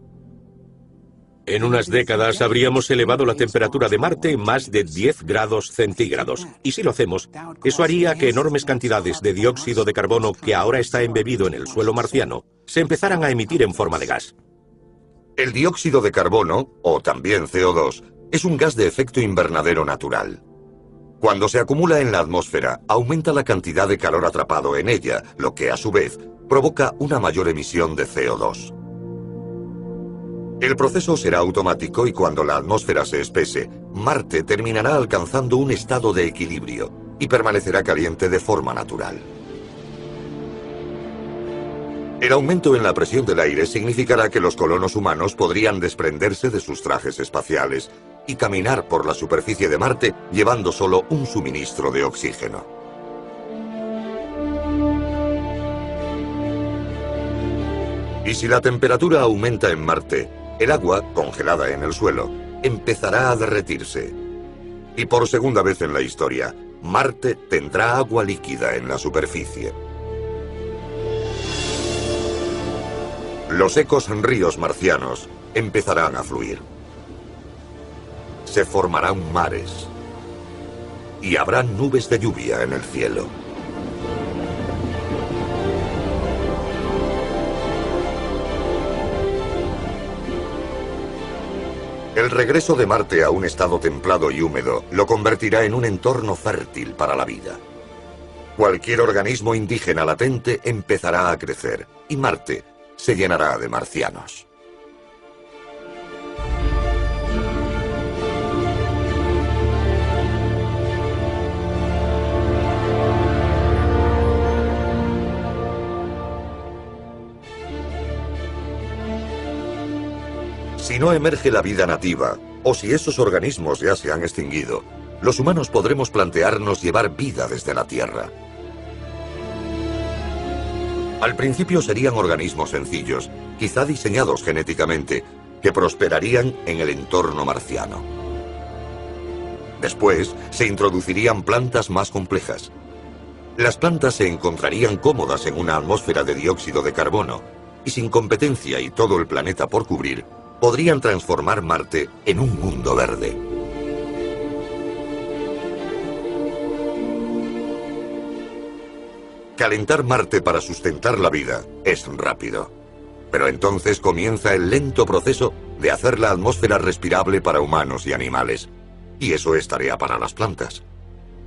[SPEAKER 3] En unas décadas habríamos elevado la temperatura de Marte más de 10 grados centígrados. Y si lo hacemos, eso haría que enormes cantidades de dióxido de carbono que ahora está embebido en el suelo marciano se empezaran a emitir en forma de gas.
[SPEAKER 2] El dióxido de carbono, o también CO2, es un gas de efecto invernadero natural. Cuando se acumula en la atmósfera, aumenta la cantidad de calor atrapado en ella, lo que a su vez provoca una mayor emisión de CO2. El proceso será automático y cuando la atmósfera se espese, Marte terminará alcanzando un estado de equilibrio y permanecerá caliente de forma natural. El aumento en la presión del aire significará que los colonos humanos podrían desprenderse de sus trajes espaciales y caminar por la superficie de Marte llevando solo un suministro de oxígeno. Y si la temperatura aumenta en Marte, el agua, congelada en el suelo, empezará a derretirse. Y por segunda vez en la historia, Marte tendrá agua líquida en la superficie. Los secos ríos marcianos empezarán a fluir. Se formarán mares. Y habrá nubes de lluvia en el cielo. El regreso de Marte a un estado templado y húmedo lo convertirá en un entorno fértil para la vida. Cualquier organismo indígena latente empezará a crecer y Marte se llenará de marcianos. Si no emerge la vida nativa, o si esos organismos ya se han extinguido, los humanos podremos plantearnos llevar vida desde la Tierra. Al principio serían organismos sencillos, quizá diseñados genéticamente, que prosperarían en el entorno marciano. Después se introducirían plantas más complejas. Las plantas se encontrarían cómodas en una atmósfera de dióxido de carbono, y sin competencia y todo el planeta por cubrir, podrían transformar Marte en un mundo verde. Calentar Marte para sustentar la vida es rápido. Pero entonces comienza el lento proceso de hacer la atmósfera respirable para humanos y animales. Y eso es tarea para las plantas.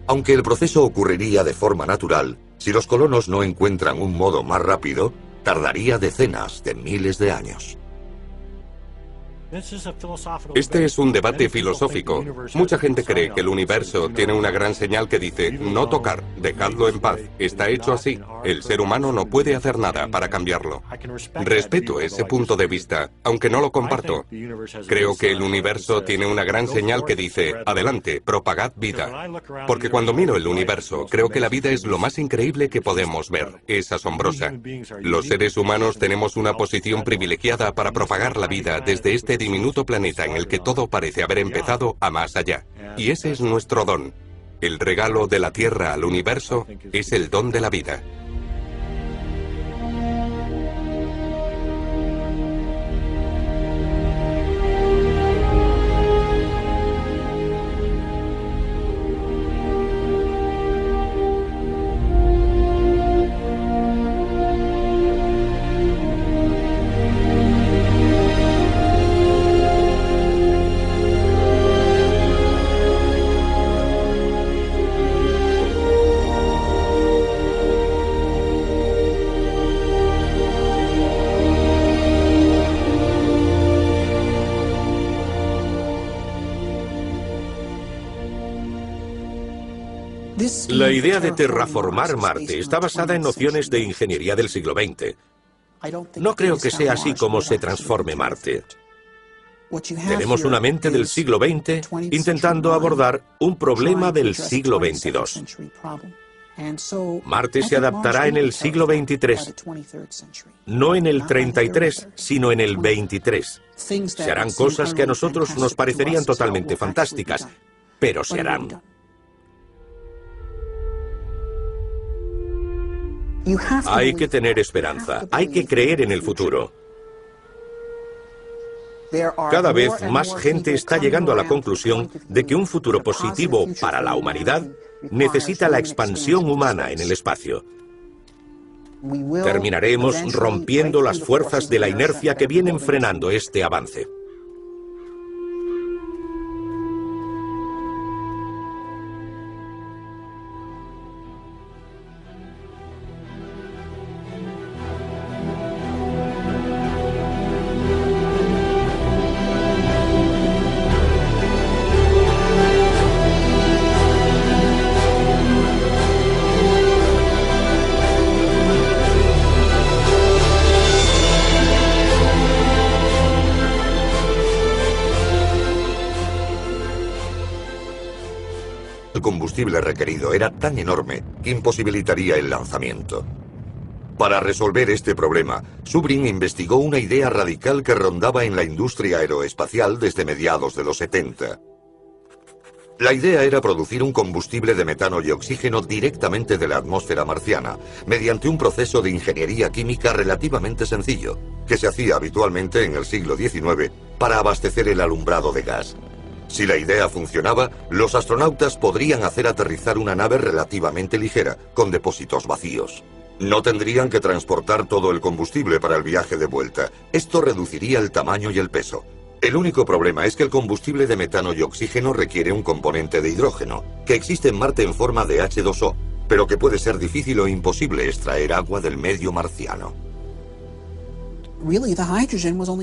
[SPEAKER 2] Aunque el proceso ocurriría de forma natural, si los colonos no encuentran un modo más rápido, tardaría decenas de miles de años.
[SPEAKER 5] Este es un debate filosófico. Mucha gente cree que el universo tiene una gran señal que dice, no tocar, dejadlo en paz. Está hecho así. El ser humano no puede hacer nada para cambiarlo. Respeto ese punto de vista, aunque no lo comparto. Creo que el universo tiene una gran señal que dice, adelante, propagad vida. Porque cuando miro el universo, creo que la vida es lo más increíble que podemos ver. Es asombrosa. Los seres humanos tenemos una posición privilegiada para propagar la vida desde este diminuto planeta en el que todo parece haber empezado a más allá. Y ese es nuestro don. El regalo de la Tierra al universo es el don de la vida.
[SPEAKER 3] La idea de terraformar Marte está basada en nociones de ingeniería del siglo XX. No creo que sea así como se transforme Marte. Tenemos una mente del siglo XX intentando abordar un problema del siglo XXII. Marte se adaptará en el siglo XXIII, no en el 33, sino en el 23. Se harán cosas que a nosotros nos parecerían totalmente fantásticas, pero se harán. Hay que tener esperanza, hay que creer en el futuro. Cada vez más gente está llegando a la conclusión de que un futuro positivo para la humanidad necesita la expansión humana en el espacio. Terminaremos rompiendo las fuerzas de la inercia que vienen frenando este avance.
[SPEAKER 2] El combustible requerido era tan enorme que imposibilitaría el lanzamiento. Para resolver este problema, Zubrin investigó una idea radical que rondaba en la industria aeroespacial desde mediados de los 70. La idea era producir un combustible de metano y oxígeno directamente de la atmósfera marciana, mediante un proceso de ingeniería química relativamente sencillo, que se hacía habitualmente en el siglo XIX para abastecer el alumbrado de gas. Si la idea funcionaba, los astronautas podrían hacer aterrizar una nave relativamente ligera, con depósitos vacíos. No tendrían que transportar todo el combustible para el viaje de vuelta. Esto reduciría el tamaño y el peso. El único problema es que el combustible de metano y oxígeno requiere un componente de hidrógeno, que existe en Marte en forma de H2O, pero que puede ser difícil o imposible extraer agua del medio marciano.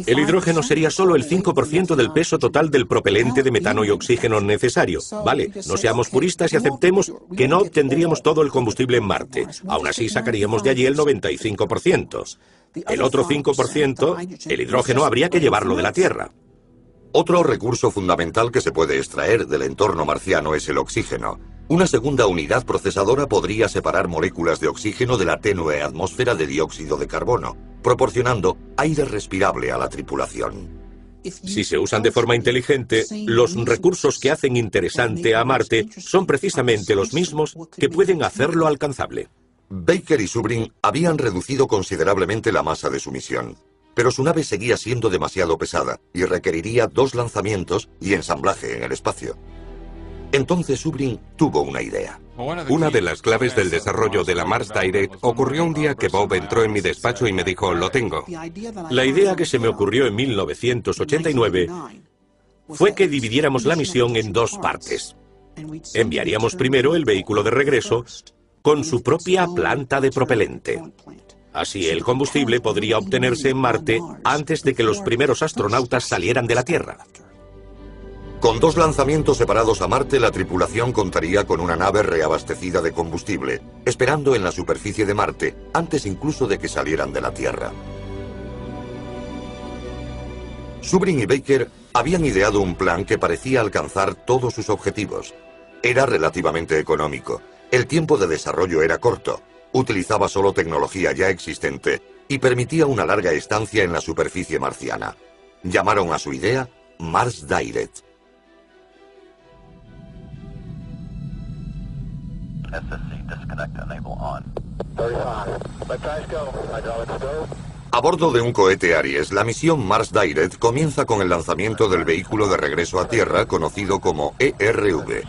[SPEAKER 3] El hidrógeno sería solo el 5% del peso total del propelente de metano y oxígeno necesario. Vale, no seamos puristas y aceptemos que no obtendríamos todo el combustible en Marte. Aún así sacaríamos de allí el 95%. El otro 5%, el hidrógeno, habría que llevarlo de la Tierra.
[SPEAKER 2] Otro recurso fundamental que se puede extraer del entorno marciano es el oxígeno. Una segunda unidad procesadora podría separar moléculas de oxígeno de la tenue atmósfera de dióxido de carbono, proporcionando aire respirable a la tripulación.
[SPEAKER 3] Si se usan de forma inteligente, los recursos que hacen interesante a Marte son precisamente los mismos que pueden hacerlo alcanzable.
[SPEAKER 2] Baker y Zubrin habían reducido considerablemente la masa de su misión, pero su nave seguía siendo demasiado pesada y requeriría 2 lanzamientos y ensamblaje en el espacio. Entonces Zubrin tuvo una idea.
[SPEAKER 5] Una de las claves del desarrollo de la Mars Direct ocurrió un día que Bob entró en mi despacho y me dijo, lo tengo.
[SPEAKER 3] La idea que se me ocurrió en 1989 fue que dividiéramos la misión en 2 partes. Enviaríamos primero el vehículo de regreso con su propia planta de propelente. Así el combustible podría obtenerse en Marte antes de que los primeros astronautas salieran de la Tierra.
[SPEAKER 2] Con 2 lanzamientos separados a Marte, la tripulación contaría con una nave reabastecida de combustible, esperando en la superficie de Marte, antes incluso de que salieran de la Tierra. Zubrin y Baker habían ideado un plan que parecía alcanzar todos sus objetivos. Era relativamente económico, el tiempo de desarrollo era corto, utilizaba solo tecnología ya existente y permitía una larga estancia en la superficie marciana. Llamaron a su idea Mars Direct. A bordo de un cohete Aries, la misión Mars Direct comienza con el lanzamiento del vehículo de regreso a Tierra conocido como ERV.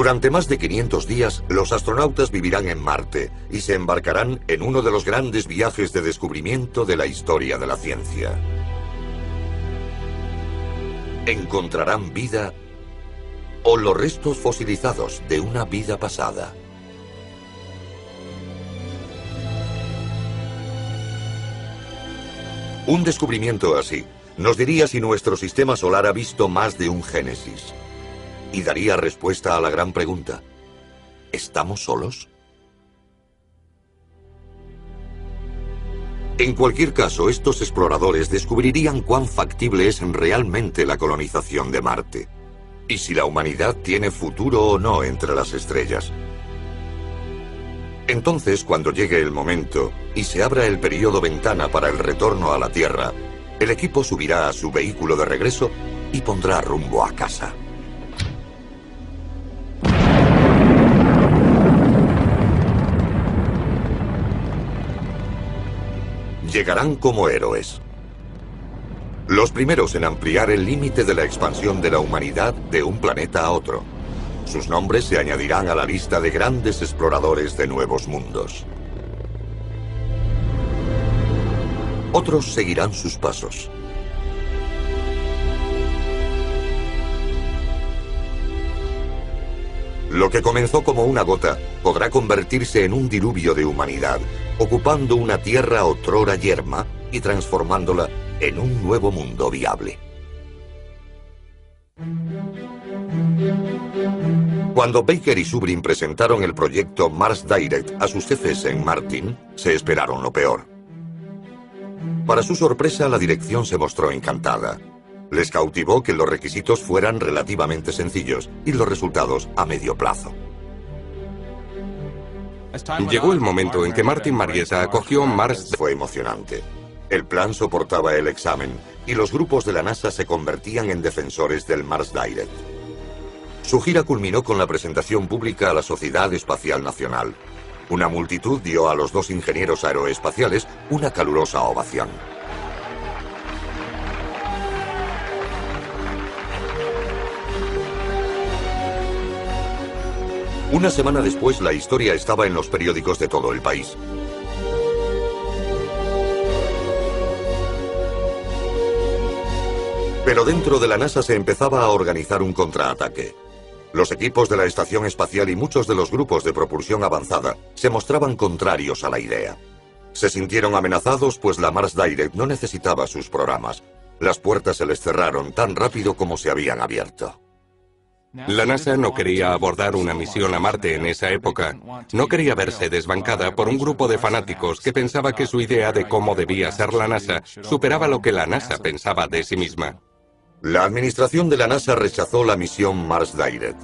[SPEAKER 2] Durante más de 500 días, los astronautas vivirán en Marte y se embarcarán en uno de los grandes viajes de descubrimiento de la historia de la ciencia. ¿Encontrarán vida o los restos fosilizados de una vida pasada? Un descubrimiento así nos diría si nuestro sistema solar ha visto más de un Génesis. Y daría respuesta a la gran pregunta: ¿estamos solos? En cualquier caso, estos exploradores descubrirían cuán factible es realmente la colonización de Marte, y si la humanidad tiene futuro o no entre las estrellas. Entonces, cuando llegue el momento y se abra el periodo ventana para el retorno a la Tierra, el equipo subirá a su vehículo de regreso y pondrá rumbo a casa. Llegarán como héroes. Los primeros en ampliar el límite de la expansión de la humanidad de un planeta a otro. Sus nombres se añadirán a la lista de grandes exploradores de nuevos mundos. Otros seguirán sus pasos. Lo que comenzó como una gota podrá convertirse en un diluvio de humanidad, ocupando una tierra otrora yerma y transformándola en un nuevo mundo viable. Cuando Baker y Zubrin presentaron el proyecto Mars Direct a sus jefes en Martin, se esperaron lo peor. Para su sorpresa, la dirección se mostró encantada. Les cautivó que los requisitos fueran relativamente sencillos y los resultados a medio plazo.
[SPEAKER 5] Llegó el momento en que Martin Marietta acogió Mars.
[SPEAKER 2] Fue emocionante. El plan soportaba el examen y los grupos de la NASA se convertían en defensores del Mars Direct. Su gira culminó con la presentación pública a la Sociedad Espacial Nacional. Una multitud dio a los dos ingenieros aeroespaciales una calurosa ovación. Una semana después, la historia estaba en los periódicos de todo el país. Pero dentro de la NASA se empezaba a organizar un contraataque. Los equipos de la Estación Espacial y muchos de los grupos de propulsión avanzada se mostraban contrarios a la idea. Se sintieron amenazados, pues la Mars Direct no necesitaba sus programas. Las puertas se les cerraron tan rápido como se habían abierto.
[SPEAKER 5] La NASA no quería abordar una misión a Marte en esa época. No quería verse desbancada por un grupo de fanáticos que pensaba que su idea de cómo debía ser la NASA superaba lo que la NASA pensaba de sí misma.
[SPEAKER 2] La administración de la NASA rechazó la misión Mars Direct.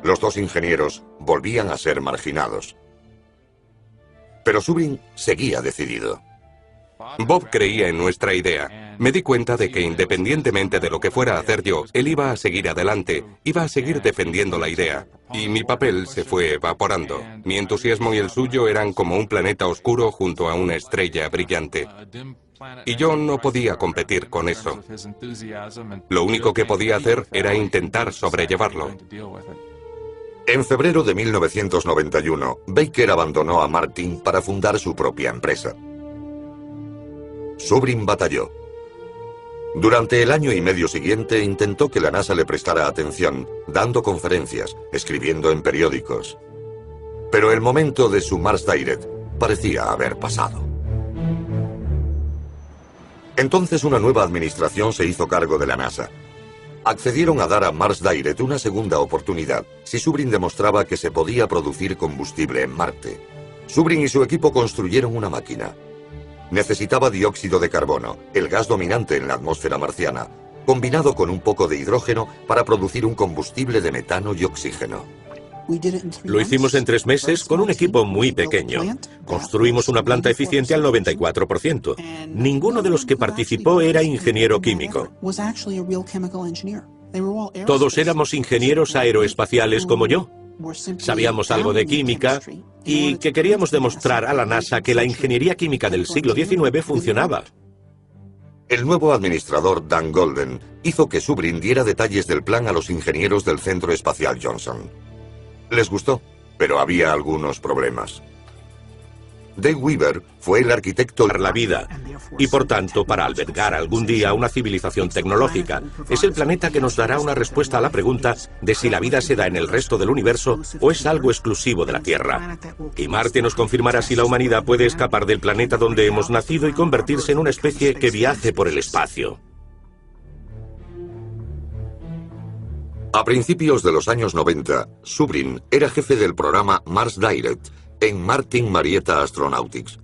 [SPEAKER 2] Los dos ingenieros volvían a ser marginados. Pero Zubrin seguía decidido.
[SPEAKER 5] Bob creía en nuestra idea. Me di cuenta de que independientemente de lo que fuera a hacer yo, él iba a seguir adelante, iba a seguir defendiendo la idea. Y mi papel se fue evaporando. Mi entusiasmo y el suyo eran como un planeta oscuro junto a una estrella brillante. Y yo no podía competir con eso. Lo único que podía hacer era intentar sobrellevarlo.
[SPEAKER 2] En febrero de 1991, Baker abandonó a Martin para fundar su propia empresa. Zubrin batalló. Durante el año y medio siguiente intentó que la NASA le prestara atención, dando conferencias, escribiendo en periódicos. Pero el momento de su Mars Direct parecía haber pasado. Entonces una nueva administración se hizo cargo de la NASA. Accedieron a dar a Mars Direct una segunda oportunidad si Zubrin demostraba que se podía producir combustible en Marte. Zubrin y su equipo construyeron una máquina. Necesitaba dióxido de carbono, el gas dominante en la atmósfera marciana, combinado con un poco de hidrógeno para producir un combustible de metano y oxígeno.
[SPEAKER 3] Lo hicimos en 3 meses con un equipo muy pequeño. Construimos una planta eficiente al 94%. Ninguno de los que participó era ingeniero químico. Todos éramos ingenieros aeroespaciales como yo. Sabíamos algo de química y que queríamos demostrar a la NASA que la ingeniería química del siglo XIX funcionaba.
[SPEAKER 2] El nuevo administrador Dan Golden hizo que Zubrin diera detalles del plan a los ingenieros del Centro Espacial Johnson. Les gustó, pero había algunos problemas. Dave Weaver fue el arquitecto
[SPEAKER 3] de la vida y, por tanto, para albergar algún día una civilización tecnológica. Es el planeta que nos dará una respuesta a la pregunta de si la vida se da en el resto del universo o es algo exclusivo de la Tierra. Y Marte nos confirmará si la humanidad puede escapar del planeta donde hemos nacido y convertirse en una especie que viaje por el espacio.
[SPEAKER 2] A principios de los años 90, Subrin era jefe del programa Mars Direct en Martin Marietta Astronautics.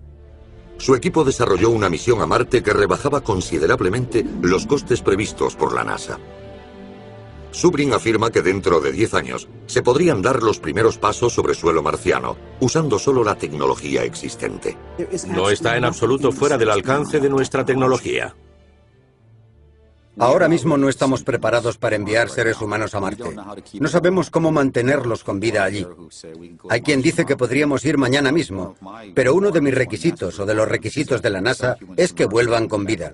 [SPEAKER 2] Su equipo desarrolló una misión a Marte que rebajaba considerablemente los costes previstos por la NASA. Subrin afirma que dentro de 10 años se podrían dar los primeros pasos sobre suelo marciano, usando solo la tecnología existente.
[SPEAKER 3] No está en absoluto fuera del alcance de nuestra tecnología.
[SPEAKER 4] Ahora mismo no estamos preparados para enviar seres humanos a Marte. No sabemos cómo mantenerlos con vida allí. Hay quien dice que podríamos ir mañana mismo, pero uno de mis requisitos o de los requisitos de la NASA es que vuelvan con vida.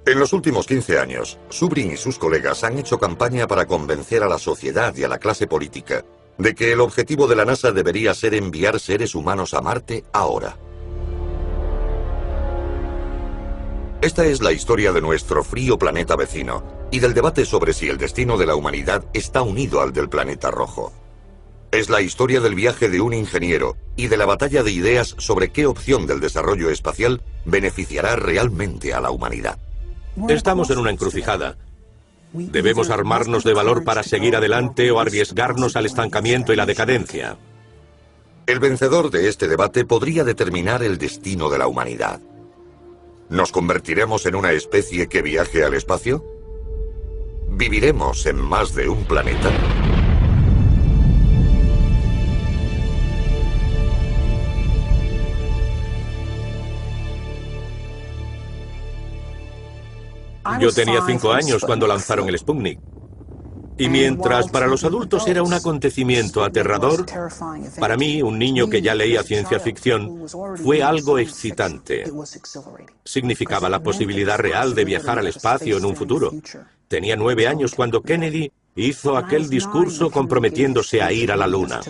[SPEAKER 2] En los últimos 15 años, Subrin y sus colegas han hecho campaña para convencer a la sociedad y a la clase política de que el objetivo de la NASA debería ser enviar seres humanos a Marte ahora. Esta es la historia de nuestro frío planeta vecino y del debate sobre si el destino de la humanidad está unido al del planeta rojo. Es la historia del viaje de un ingeniero y de la batalla de ideas sobre qué opción del desarrollo espacial beneficiará realmente a la humanidad.
[SPEAKER 3] Estamos en una encrucijada. Debemos armarnos de valor para seguir adelante o arriesgarnos al estancamiento y la decadencia.
[SPEAKER 2] El vencedor de este debate podría determinar el destino de la humanidad. ¿Nos convertiremos en una especie que viaje al espacio? ¿Viviremos en más de un planeta?
[SPEAKER 3] Yo tenía 5 años cuando lanzaron el Sputnik. Y mientras para los adultos era un acontecimiento aterrador, para mí, un niño que ya leía ciencia ficción, fue algo excitante. Significaba la posibilidad real de viajar al espacio en un futuro. Tenía 9 años cuando Kennedy hizo aquel discurso comprometiéndose a ir a la Luna.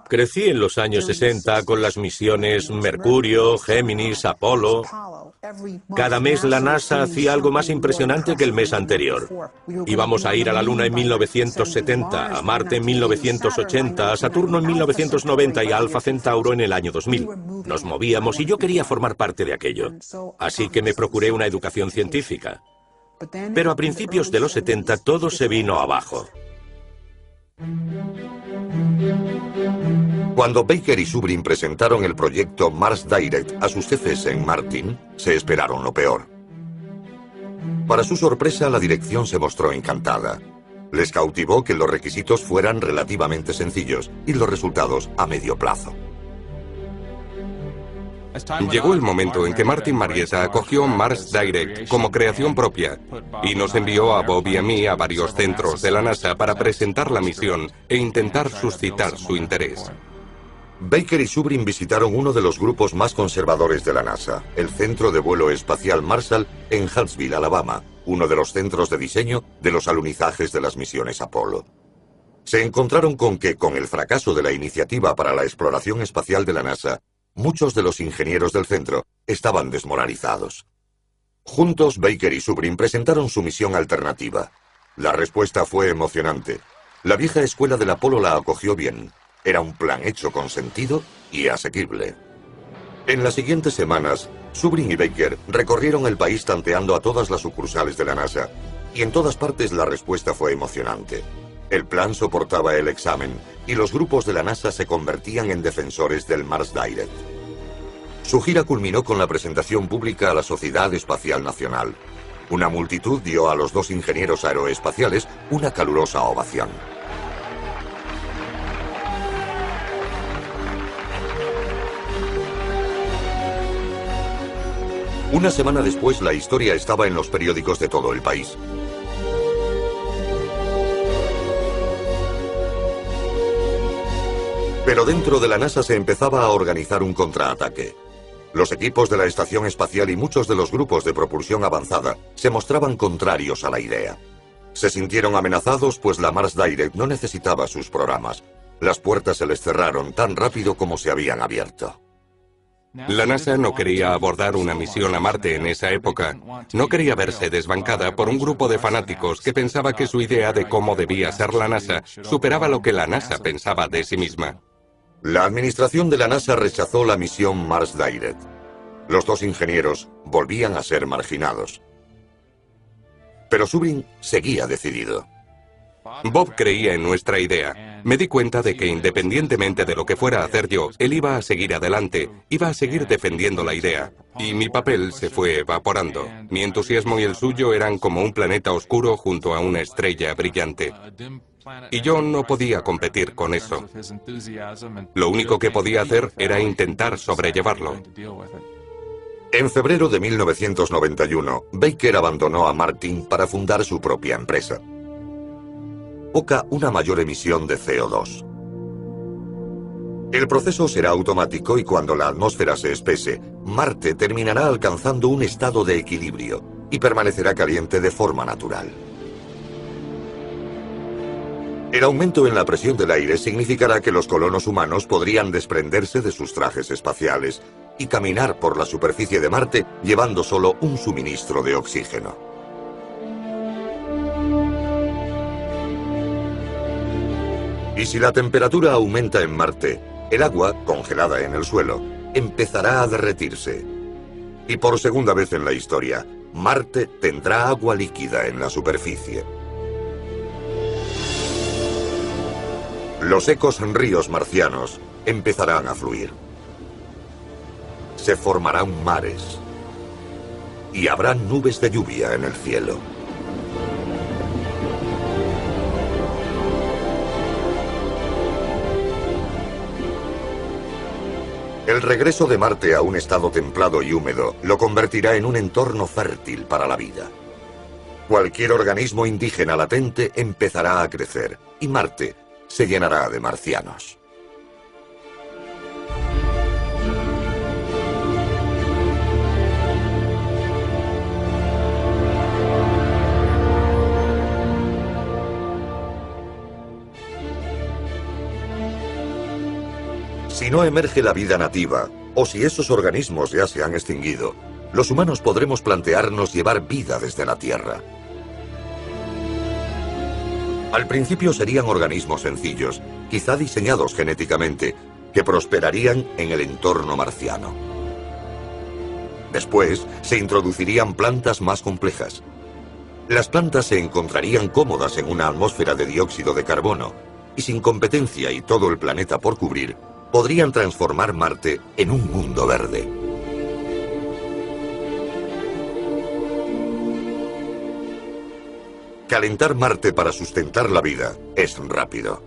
[SPEAKER 3] Crecí en los años 60 con las misiones Mercurio, Géminis, Apolo. Cada mes la NASA hacía algo más impresionante que el mes anterior. Íbamos a ir a la Luna en 1970, a Marte en 1980, a Saturno en 1990 y a Alfa Centauro en el año 2000. Nos movíamos y yo quería formar parte de aquello. Así que me procuré una educación científica. Pero a principios de los 70 todo se vino abajo.
[SPEAKER 2] Cuando Baker y Subrin presentaron el proyecto Mars Direct a sus jefes en Martin, se esperaron lo peor. Para su sorpresa, la dirección se mostró encantada. Les cautivó que los requisitos fueran relativamente sencillos y los resultados a medio plazo.
[SPEAKER 5] Llegó el momento en que Martin Marietta acogió Mars Direct como creación propia y nos envió a Bob y a mí a varios centros de la NASA para presentar la misión e intentar suscitar su interés.
[SPEAKER 2] Baker y Subrin visitaron uno de los grupos más conservadores de la NASA, el Centro de Vuelo Espacial Marshall en Huntsville, Alabama, uno de los centros de diseño de los alunizajes de las misiones Apolo. Se encontraron con que, con el fracaso de la iniciativa para la exploración espacial de la NASA, muchos de los ingenieros del centro estaban desmoralizados. Juntos, Baker y Subrin presentaron su misión alternativa. La respuesta fue emocionante. La vieja escuela del Apolo la acogió bien. Era un plan hecho con sentido y asequible. En las siguientes semanas, Subrin y Baker recorrieron el país tanteando a todas las sucursales de la NASA, y en todas partes la respuesta fue emocionante. El plan soportaba el examen, y los grupos de la NASA se convertían en defensores del Mars Direct. Su gira culminó con la presentación pública a la Sociedad Espacial Nacional. Una multitud dio a los dos ingenieros aeroespaciales una calurosa ovación. Una semana después, la historia estaba en los periódicos de todo el país. Pero dentro de la NASA se empezaba a organizar un contraataque. Los equipos de la estación espacial y muchos de los grupos de propulsión avanzada se mostraban contrarios a la idea. Se sintieron amenazados pues la Mars Direct no necesitaba sus programas. Las puertas se les cerraron tan rápido como se habían abierto.
[SPEAKER 5] La NASA no quería abordar una misión a Marte en esa época. No quería verse desbancada por un grupo de fanáticos que pensaba que su idea de cómo debía ser la NASA superaba lo que la NASA pensaba de sí misma.
[SPEAKER 2] La administración de la NASA rechazó la misión Mars Direct. Los dos ingenieros volvían a ser marginados. Pero Zubrin seguía decidido.
[SPEAKER 5] Bob creía en nuestra idea. Me di cuenta de que independientemente de lo que fuera a hacer yo, él iba a seguir adelante, iba a seguir defendiendo la idea. Y mi papel se fue evaporando. Mi entusiasmo y el suyo eran como un planeta oscuro junto a una estrella brillante. Y yo no podía competir con eso. Lo único que podía hacer era intentar sobrellevarlo.
[SPEAKER 2] En febrero de 1991, Baker abandonó a Martin para fundar su propia empresa. Provoca una mayor emisión de CO2. El proceso será automático y cuando la atmósfera se espese, Marte terminará alcanzando un estado de equilibrio y permanecerá caliente de forma natural. El aumento en la presión del aire significará que los colonos humanos podrían desprenderse de sus trajes espaciales y caminar por la superficie de Marte llevando solo un suministro de oxígeno. Y si la temperatura aumenta en Marte, el agua, congelada en el suelo, empezará a derretirse. Y por segunda vez en la historia, Marte tendrá agua líquida en la superficie. Los secos ríos marcianos empezarán a fluir. Se formarán mares. Y habrá nubes de lluvia en el cielo. El regreso de Marte a un estado templado y húmedo lo convertirá en un entorno fértil para la vida. Cualquier organismo indígena latente empezará a crecer y Marte se llenará de marcianos. Si no emerge la vida nativa, o si esos organismos ya se han extinguido, los humanos podremos plantearnos llevar vida desde la Tierra. Al principio serían organismos sencillos, quizá diseñados genéticamente, que prosperarían en el entorno marciano. Después se introducirían plantas más complejas. Las plantas se encontrarían cómodas en una atmósfera de dióxido de carbono, y sin competencia y todo el planeta por cubrir, podrían transformar Marte en un mundo verde. Calentar Marte para sustentar la vida es rápido.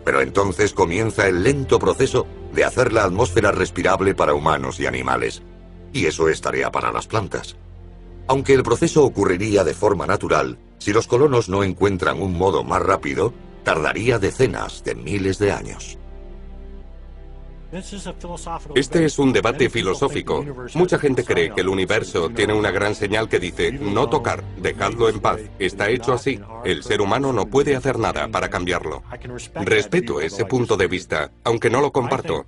[SPEAKER 2] Pero entonces comienza el lento proceso de hacer la atmósfera respirable para humanos y animales. Y eso es tarea para las plantas. Aunque el proceso ocurriría de forma natural, si los colonos no encuentran un modo más rápido, tardaría decenas de miles de años.
[SPEAKER 5] Este es un debate filosófico. Mucha gente cree que el universo tiene una gran señal que dice, no tocar, dejadlo en paz. Está hecho así. El ser humano no puede hacer nada para cambiarlo. Respeto ese punto de vista, aunque no lo comparto.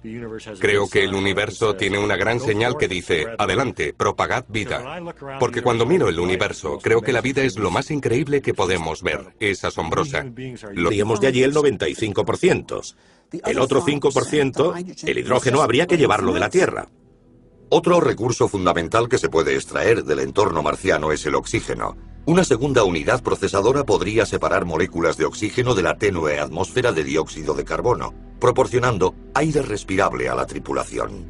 [SPEAKER 5] Creo que el universo tiene una gran señal que dice, adelante, propagad vida. Porque cuando miro el universo, creo que la vida es lo más increíble que podemos ver. Es asombrosa.
[SPEAKER 3] Lo haríamos de allí el 95%. El otro 5%, el hidrógeno, habría que llevarlo de la Tierra.
[SPEAKER 2] Otro recurso fundamental que se puede extraer del entorno marciano es el oxígeno. Una segunda unidad procesadora podría separar moléculas de oxígeno de la tenue atmósfera de dióxido de carbono, proporcionando aire respirable a la tripulación.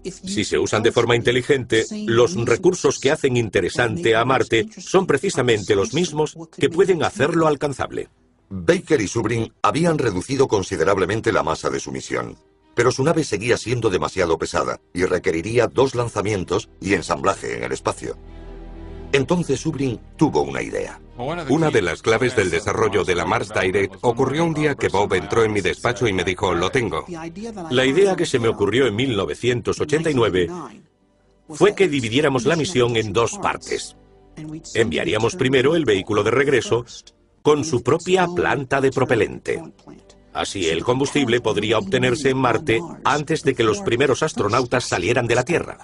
[SPEAKER 3] Si se usan de forma inteligente, los recursos que hacen interesante a Marte son precisamente los mismos que pueden hacerlo alcanzable.
[SPEAKER 2] Baker y Zubrin habían reducido considerablemente la masa de su misión, pero su nave seguía siendo demasiado pesada y requeriría 2 lanzamientos y ensamblaje en el espacio. Entonces Zubrin tuvo una idea.
[SPEAKER 5] Una de las claves del desarrollo de la Mars Direct ocurrió un día que Bob entró en mi despacho y me dijo, lo tengo.
[SPEAKER 3] La idea que se me ocurrió en 1989 fue que dividiéramos la misión en dos partes. Enviaríamos primero el vehículo de regreso con su propia planta de propelente. Así el combustible podría obtenerse en Marte antes de que los primeros astronautas salieran de la Tierra.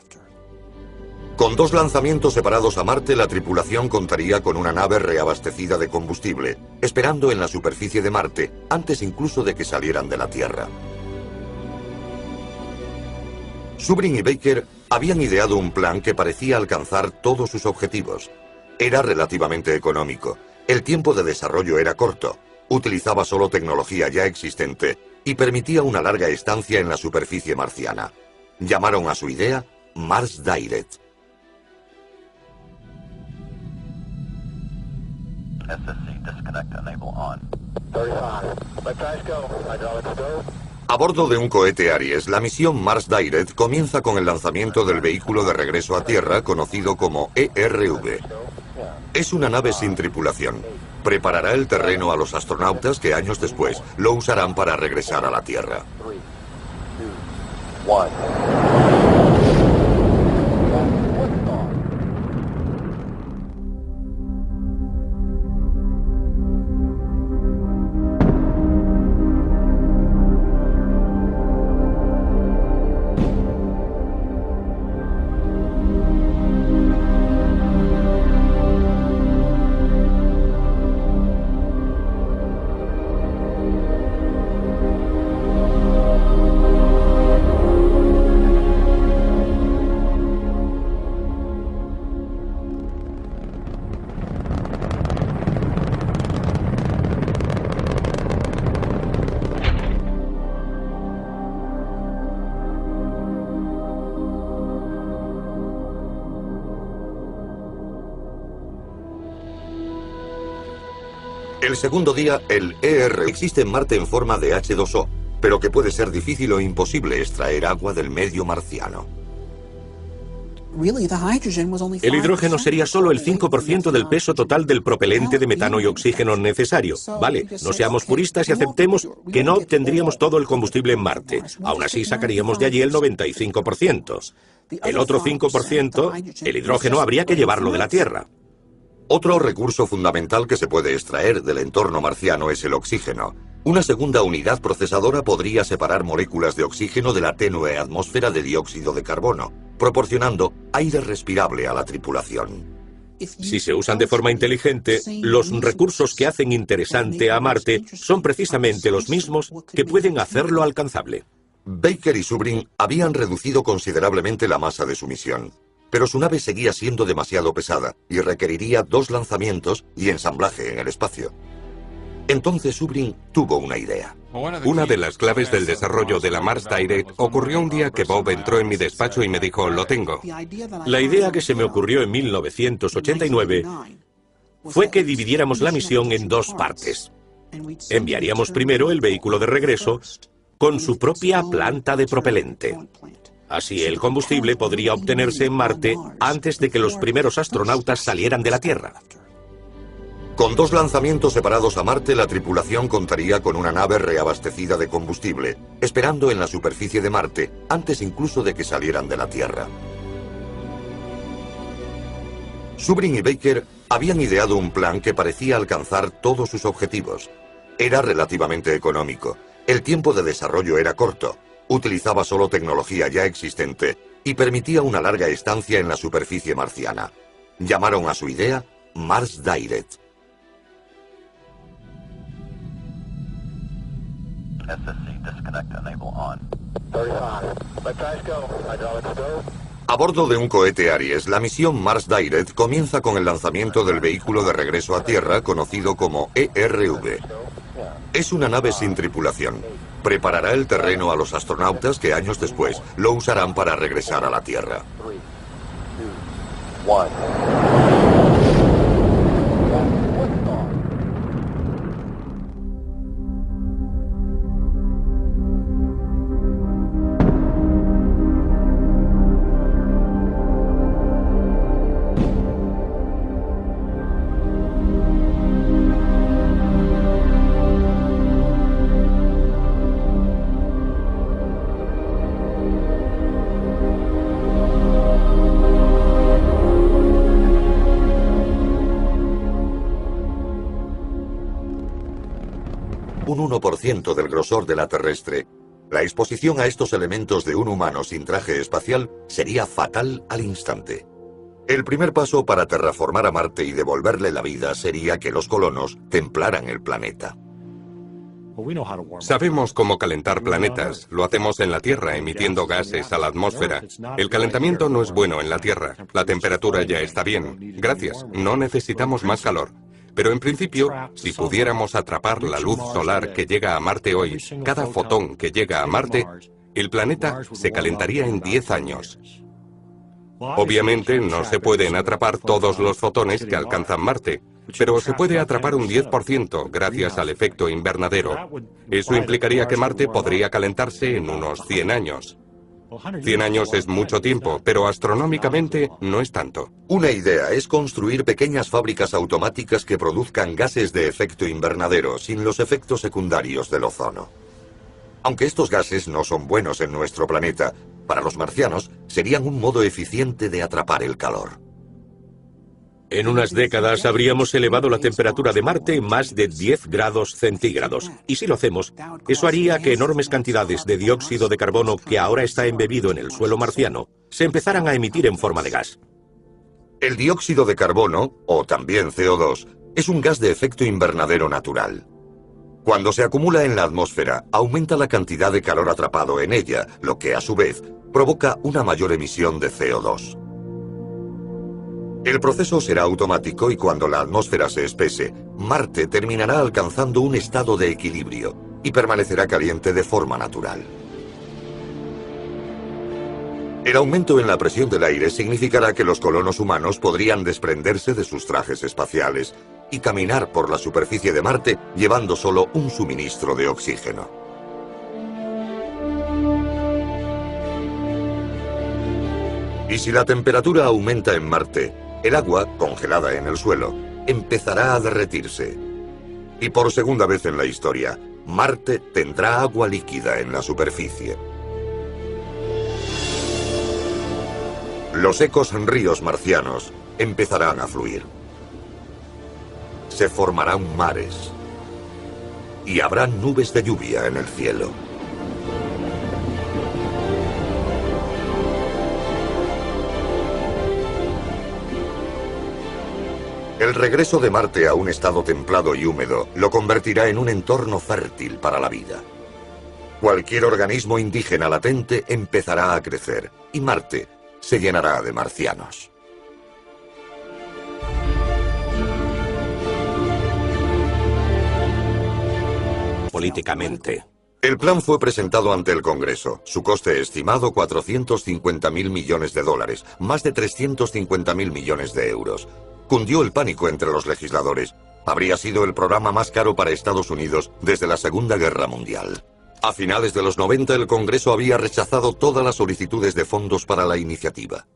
[SPEAKER 2] Con 2 lanzamientos separados a Marte, la tripulación contaría con una nave reabastecida de combustible, esperando en la superficie de Marte, antes incluso de que salieran de la Tierra. Zubrin y Baker habían ideado un plan que parecía alcanzar todos sus objetivos. Era relativamente económico, el tiempo de desarrollo era corto, utilizaba solo tecnología ya existente y permitía una larga estancia en la superficie marciana. Llamaron a su idea Mars Direct. A bordo de un cohete Aries, la misión Mars Direct comienza con el lanzamiento del vehículo de regreso a Tierra conocido como ERV. Es una nave sin tripulación. Preparará el terreno a los astronautas que años después lo usarán para regresar a la Tierra.
[SPEAKER 8] 3, 2, 1.
[SPEAKER 2] El segundo día, el ER existe en Marte en forma de H2O, pero que puede ser difícil o imposible extraer agua del medio marciano.
[SPEAKER 3] El hidrógeno sería solo el 5% del peso total del propelente de metano y oxígeno necesario. Vale, no seamos puristas y aceptemos que no obtendríamos todo el combustible en Marte. Aún así sacaríamos de allí el 95%. El otro 5%, el hidrógeno, habría que llevarlo de la Tierra.
[SPEAKER 2] Otro recurso fundamental que se puede extraer del entorno marciano es el oxígeno. Una segunda unidad procesadora podría separar moléculas de oxígeno de la tenue atmósfera de dióxido de carbono, proporcionando aire respirable a la tripulación.
[SPEAKER 3] Si se usan de forma inteligente, los recursos que hacen interesante a Marte son precisamente los mismos que pueden hacerlo alcanzable.
[SPEAKER 2] Baker y Zubrin habían reducido considerablemente la masa de su misión, pero su nave seguía siendo demasiado pesada y requeriría 2 lanzamientos y ensamblaje en el espacio. Entonces Zubrin tuvo una idea.
[SPEAKER 5] Una de las claves del desarrollo de la Mars Direct ocurrió un día que Bob entró en mi despacho y me dijo, lo tengo.
[SPEAKER 3] La idea que se me ocurrió en 1989 fue que dividiéramos la misión en dos partes. Enviaríamos primero el vehículo de regreso con su propia planta de propelente. Así el combustible podría obtenerse en Marte antes de que los primeros astronautas salieran de la Tierra.
[SPEAKER 2] Con 2 lanzamientos separados a Marte, la tripulación contaría con una nave reabastecida de combustible, esperando en la superficie de Marte, antes incluso de que salieran de la Tierra. Zubrin y Baker habían ideado un plan que parecía alcanzar todos sus objetivos. Era relativamente económico, el tiempo de desarrollo era corto, utilizaba solo tecnología ya existente y permitía una larga estancia en la superficie marciana. Llamaron a su idea Mars Direct. A bordo de un cohete Aries, la misión Mars Direct comienza con el lanzamiento del vehículo de regreso a Tierra conocido como ERV. Es una nave sin tripulación. Preparará el terreno a los astronautas que años después lo usarán para regresar a la Tierra.
[SPEAKER 8] 3, 2, 1.
[SPEAKER 2] un 1% del grosor de la terrestre, la exposición a estos elementos de un humano sin traje espacial sería fatal al instante. El primer paso para terraformar a Marte y devolverle la vida sería que los colonos templaran el planeta.
[SPEAKER 5] Sabemos cómo calentar planetas. Lo hacemos en la Tierra, emitiendo gases a la atmósfera. El calentamiento no es bueno en la Tierra. La temperatura ya está bien. Gracias. No necesitamos más calor. Pero en principio, si pudiéramos atrapar la luz solar que llega a Marte hoy, cada fotón que llega a Marte, el planeta se calentaría en 10 años. Obviamente no se pueden atrapar todos los fotones que alcanzan Marte, pero se puede atrapar un 10% gracias al efecto invernadero. Eso implicaría que Marte podría calentarse en unos 100 años. 100 años es mucho tiempo, pero astronómicamente no es tanto.
[SPEAKER 2] Una idea es construir pequeñas fábricas automáticas que produzcan gases de efecto invernadero sin los efectos secundarios del ozono. Aunque estos gases no son buenos en nuestro planeta, para los marcianos serían un modo eficiente de atrapar el calor.
[SPEAKER 3] En unas décadas habríamos elevado la temperatura de Marte más de 10 grados centígrados. Y si lo hacemos, eso haría que enormes cantidades de dióxido de carbono que ahora está embebido en el suelo marciano se empezaran a emitir en forma de gas.
[SPEAKER 2] El dióxido de carbono, o también CO2, es un gas de efecto invernadero natural. Cuando se acumula en la atmósfera, aumenta la cantidad de calor atrapado en ella, lo que a su vez provoca una mayor emisión de CO2. El proceso será automático y cuando la atmósfera se espese, Marte terminará alcanzando un estado de equilibrio y permanecerá caliente de forma natural. El aumento en la presión del aire significará que los colonos humanos podrían desprenderse de sus trajes espaciales y caminar por la superficie de Marte llevando solo un suministro de oxígeno. Y si la temperatura aumenta en Marte, el agua, congelada en el suelo, empezará a derretirse. Y por segunda vez en la historia, Marte tendrá agua líquida en la superficie. Los secos ríos marcianos empezarán a fluir. Se formarán mares. Y habrá nubes de lluvia en el cielo. El regreso de Marte a un estado templado y húmedo lo convertirá en un entorno fértil para la vida. Cualquier organismo indígena latente empezará a crecer y Marte se llenará de marcianos.
[SPEAKER 3] Políticamente.
[SPEAKER 2] El plan fue presentado ante el Congreso. Su coste estimado 450.000 millones de dólares, más de 350.000 millones de euros. Cundió el pánico entre los legisladores. Habría sido el programa más caro para Estados Unidos desde la Segunda Guerra Mundial. A finales de los 90 el Congreso había rechazado todas las solicitudes de fondos para la iniciativa.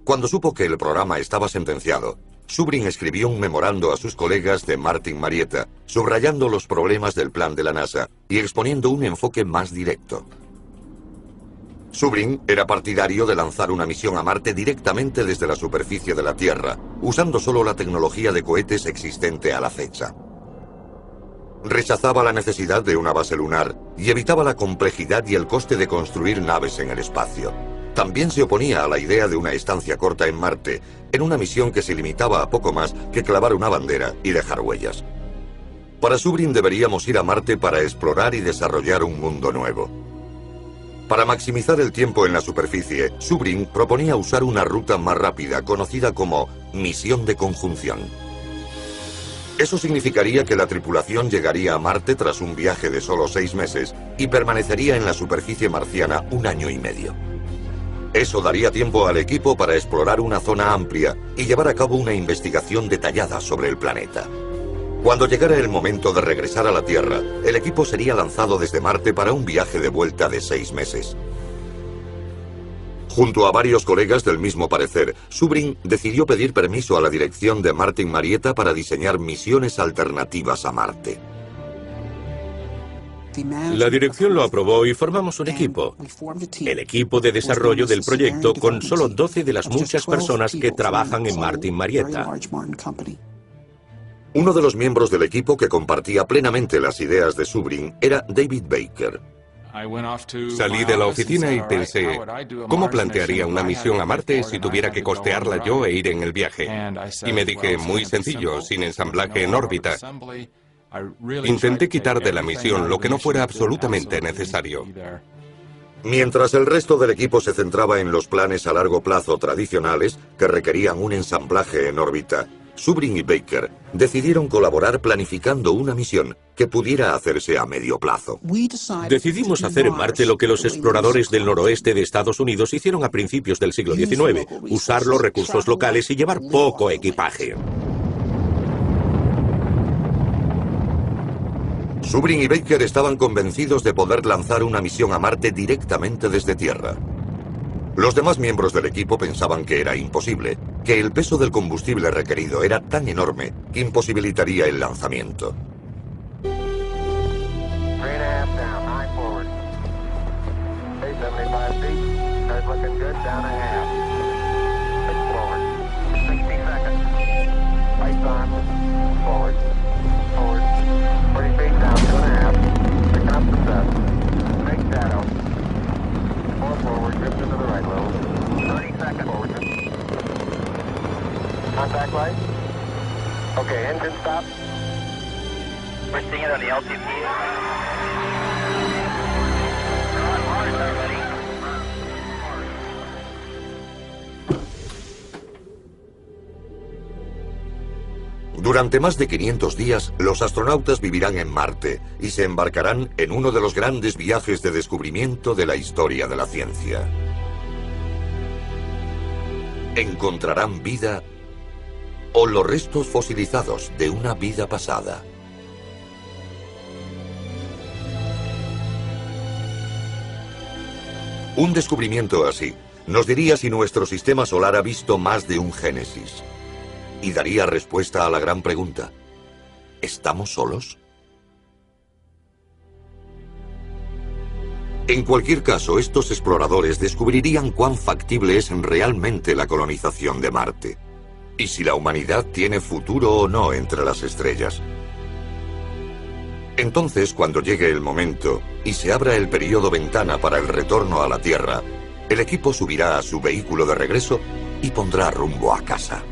[SPEAKER 2] Cuando supo que el programa estaba sentenciado, Zubrin escribió un memorando a sus colegas de Martin Marietta, subrayando los problemas del plan de la NASA y exponiendo un enfoque más directo. Zubrin era partidario de lanzar una misión a Marte directamente desde la superficie de la Tierra, usando solo la tecnología de cohetes existente a la fecha. Rechazaba la necesidad de una base lunar y evitaba la complejidad y el coste de construir naves en el espacio. También se oponía a la idea de una estancia corta en Marte, en una misión que se limitaba a poco más que clavar una bandera y dejar huellas. Para Zubrin deberíamos ir a Marte para explorar y desarrollar un mundo nuevo. Para maximizar el tiempo en la superficie, Zubrin proponía usar una ruta más rápida conocida como misión de conjunción. Eso significaría que la tripulación llegaría a Marte tras un viaje de solo 6 meses y permanecería en la superficie marciana 1 año y medio. Eso daría tiempo al equipo para explorar una zona amplia y llevar a cabo una investigación detallada sobre el planeta. Cuando llegara el momento de regresar a la Tierra, el equipo sería lanzado desde Marte para un viaje de vuelta de 6 meses. Junto a varios colegas del mismo parecer, Zubrin decidió pedir permiso a la dirección de Martin Marietta para diseñar misiones alternativas a Marte.
[SPEAKER 3] La dirección lo aprobó y formamos un equipo. El equipo de desarrollo del proyecto con solo 12 de las muchas personas que trabajan en Martin Marietta.
[SPEAKER 2] Uno de los miembros del equipo que compartía plenamente las ideas de Zubrin era David Baker.
[SPEAKER 5] Salí de la oficina y pensé, ¿cómo plantearía una misión a Marte si tuviera que costearla yo e ir en el viaje? Y me dije, muy sencillo, sin ensamblaje en órbita. Intenté quitar de la misión lo que no fuera absolutamente necesario.
[SPEAKER 2] Mientras el resto del equipo se centraba en los planes a largo plazo tradicionales que requerían un ensamblaje en órbita, Zubrin y Baker decidieron colaborar planificando una misión que pudiera hacerse a medio plazo.
[SPEAKER 3] Decidimos hacer en Marte lo que los exploradores del noroeste de Estados Unidos hicieron a principios del siglo XIX, usar los recursos locales y llevar poco equipaje.
[SPEAKER 2] Zubrin y Baker estaban convencidos de poder lanzar una misión a Marte directamente desde Tierra. Los demás miembros del equipo pensaban que era imposible, que el peso del combustible requerido era tan enorme que imposibilitaría el lanzamiento.
[SPEAKER 8] Contact light. Okay, engine stop.
[SPEAKER 9] We're seeing it on the LTP.
[SPEAKER 2] Durante más de 500 días, los astronautas vivirán en Marte y se embarcarán en uno de los grandes viajes de descubrimiento de la historia de la ciencia. ¿Encontrarán vida o los restos fosilizados de una vida pasada? Un descubrimiento así nos diría si nuestro sistema solar ha visto más de un Génesis. Y daría respuesta a la gran pregunta: ¿estamos solos? En cualquier caso, estos exploradores descubrirían cuán factible es realmente la colonización de Marte, y si la humanidad tiene futuro o no entre las estrellas. Entonces, cuando llegue el momento y se abra el periodo ventana para el retorno a la Tierra, el equipo subirá a su vehículo de regreso y pondrá rumbo a casa.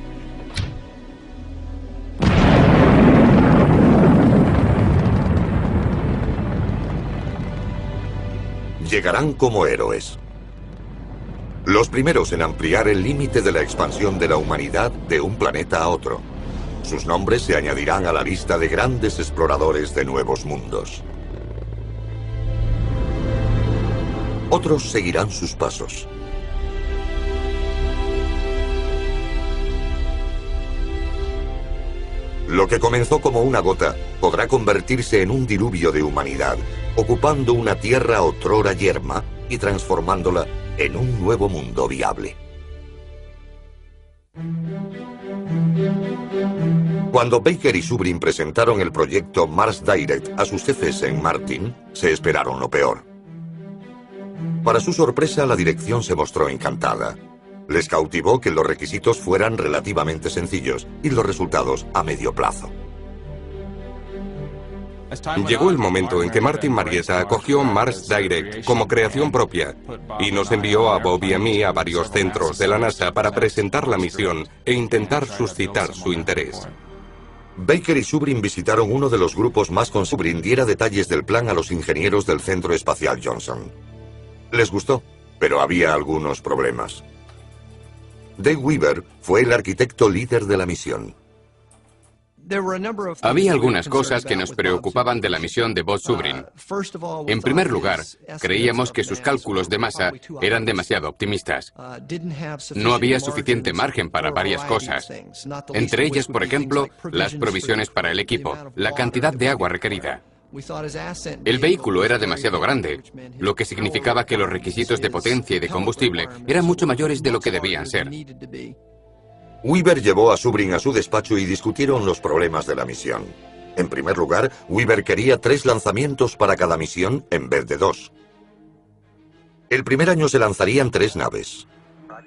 [SPEAKER 2] Llegarán como héroes. Los primeros en ampliar el límite de la expansión de la humanidad de un planeta a otro. Sus nombres se añadirán a la lista de grandes exploradores de nuevos mundos. Otros seguirán sus pasos. Lo que comenzó como una gota podrá convertirse en un diluvio de humanidad, ocupando una tierra otrora yerma y transformándola en un nuevo mundo viable. Cuando Baker y Zubrin presentaron el proyecto Mars Direct a sus jefes en Martin, se esperaron lo peor. Para su sorpresa, la dirección se mostró encantada. Les cautivó que los requisitos fueran relativamente sencillos y los resultados a medio plazo.
[SPEAKER 5] Llegó el momento en que Martin Marietta acogió Mars Direct como creación propia y nos envió a Bob y a mí a varios centros de la NASA para presentar la misión e intentar suscitar su interés.
[SPEAKER 2] Baker y Zubrin visitaron uno de los grupos más con Zubrin diera detalles del plan a los ingenieros del Centro Espacial Johnson. Les gustó, pero había algunos problemas. Dave Weaver fue el arquitecto líder de la misión.
[SPEAKER 6] Había algunas cosas que nos preocupaban de la misión de Bob Zubrin. En primer lugar, creíamos que sus cálculos de masa eran demasiado optimistas. No había suficiente margen para varias cosas. Entre ellas, por ejemplo, las provisiones para el equipo, la cantidad de agua requerida. El vehículo era demasiado grande, lo que significaba que los requisitos de potencia y de combustible eran mucho mayores de lo que debían ser.
[SPEAKER 2] Weaver llevó a Zubrin a su despacho y discutieron los problemas de la misión. En primer lugar, Weaver quería 3 lanzamientos para cada misión en vez de 2. El primer año se lanzarían 3 naves.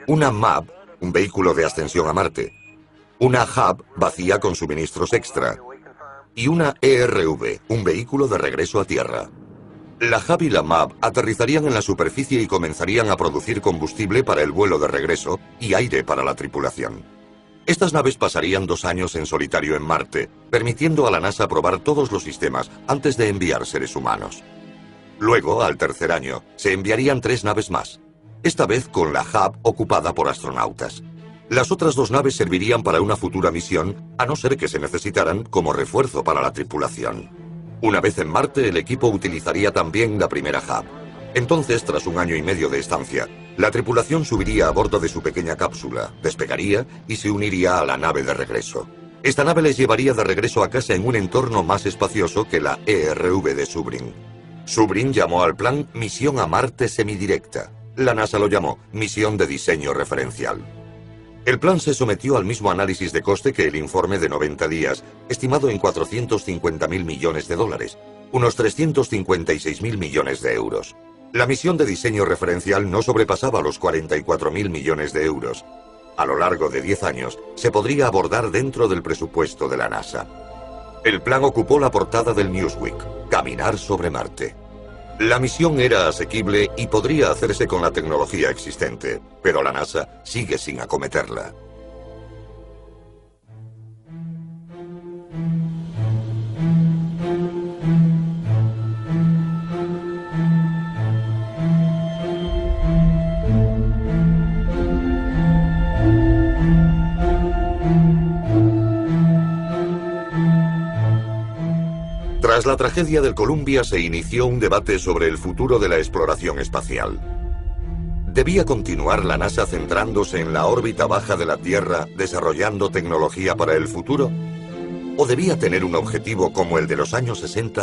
[SPEAKER 2] Una MAB, un vehículo de ascensión a Marte. una HAB vacía con suministros extra y una ERV, un vehículo de regreso a tierra. La HAB y la MAB aterrizarían en la superficie y comenzarían a producir combustible para el vuelo de regreso y aire para la tripulación. Estas naves pasarían 2 años en solitario en Marte, permitiendo a la NASA probar todos los sistemas antes de enviar seres humanos. Luego, al tercer año, se enviarían 3 naves más, esta vez con la HAB ocupada por astronautas. Las otras 2 naves servirían para una futura misión, a no ser que se necesitaran como refuerzo para la tripulación. Una vez en Marte, el equipo utilizaría también la primera HAB. Entonces, tras 1 año y medio de estancia, la tripulación subiría a bordo de su pequeña cápsula, despegaría y se uniría a la nave de regreso. Esta nave les llevaría de regreso a casa en un entorno más espacioso que la ERV de Zubrin. Zubrin llamó al plan Misión a Marte Semidirecta. La NASA lo llamó Misión de Diseño Referencial. El plan se sometió al mismo análisis de coste que el informe de 90 días, estimado en 450.000 millones de dólares, unos 356.000 millones de euros. La misión de diseño referencial no sobrepasaba los 44.000 millones de euros. A lo largo de 10 años, se podría abordar dentro del presupuesto de la NASA. El plan ocupó la portada del Newsweek, Caminar sobre Marte. La misión era asequible y podría hacerse con la tecnología existente, pero la NASA sigue sin acometerla. Tras la tragedia del Columbia se inició un debate sobre el futuro de la exploración espacial. ¿Debía continuar la NASA centrándose en la órbita baja de la Tierra, desarrollando tecnología para el futuro? ¿O debía tener un objetivo como el de los años 60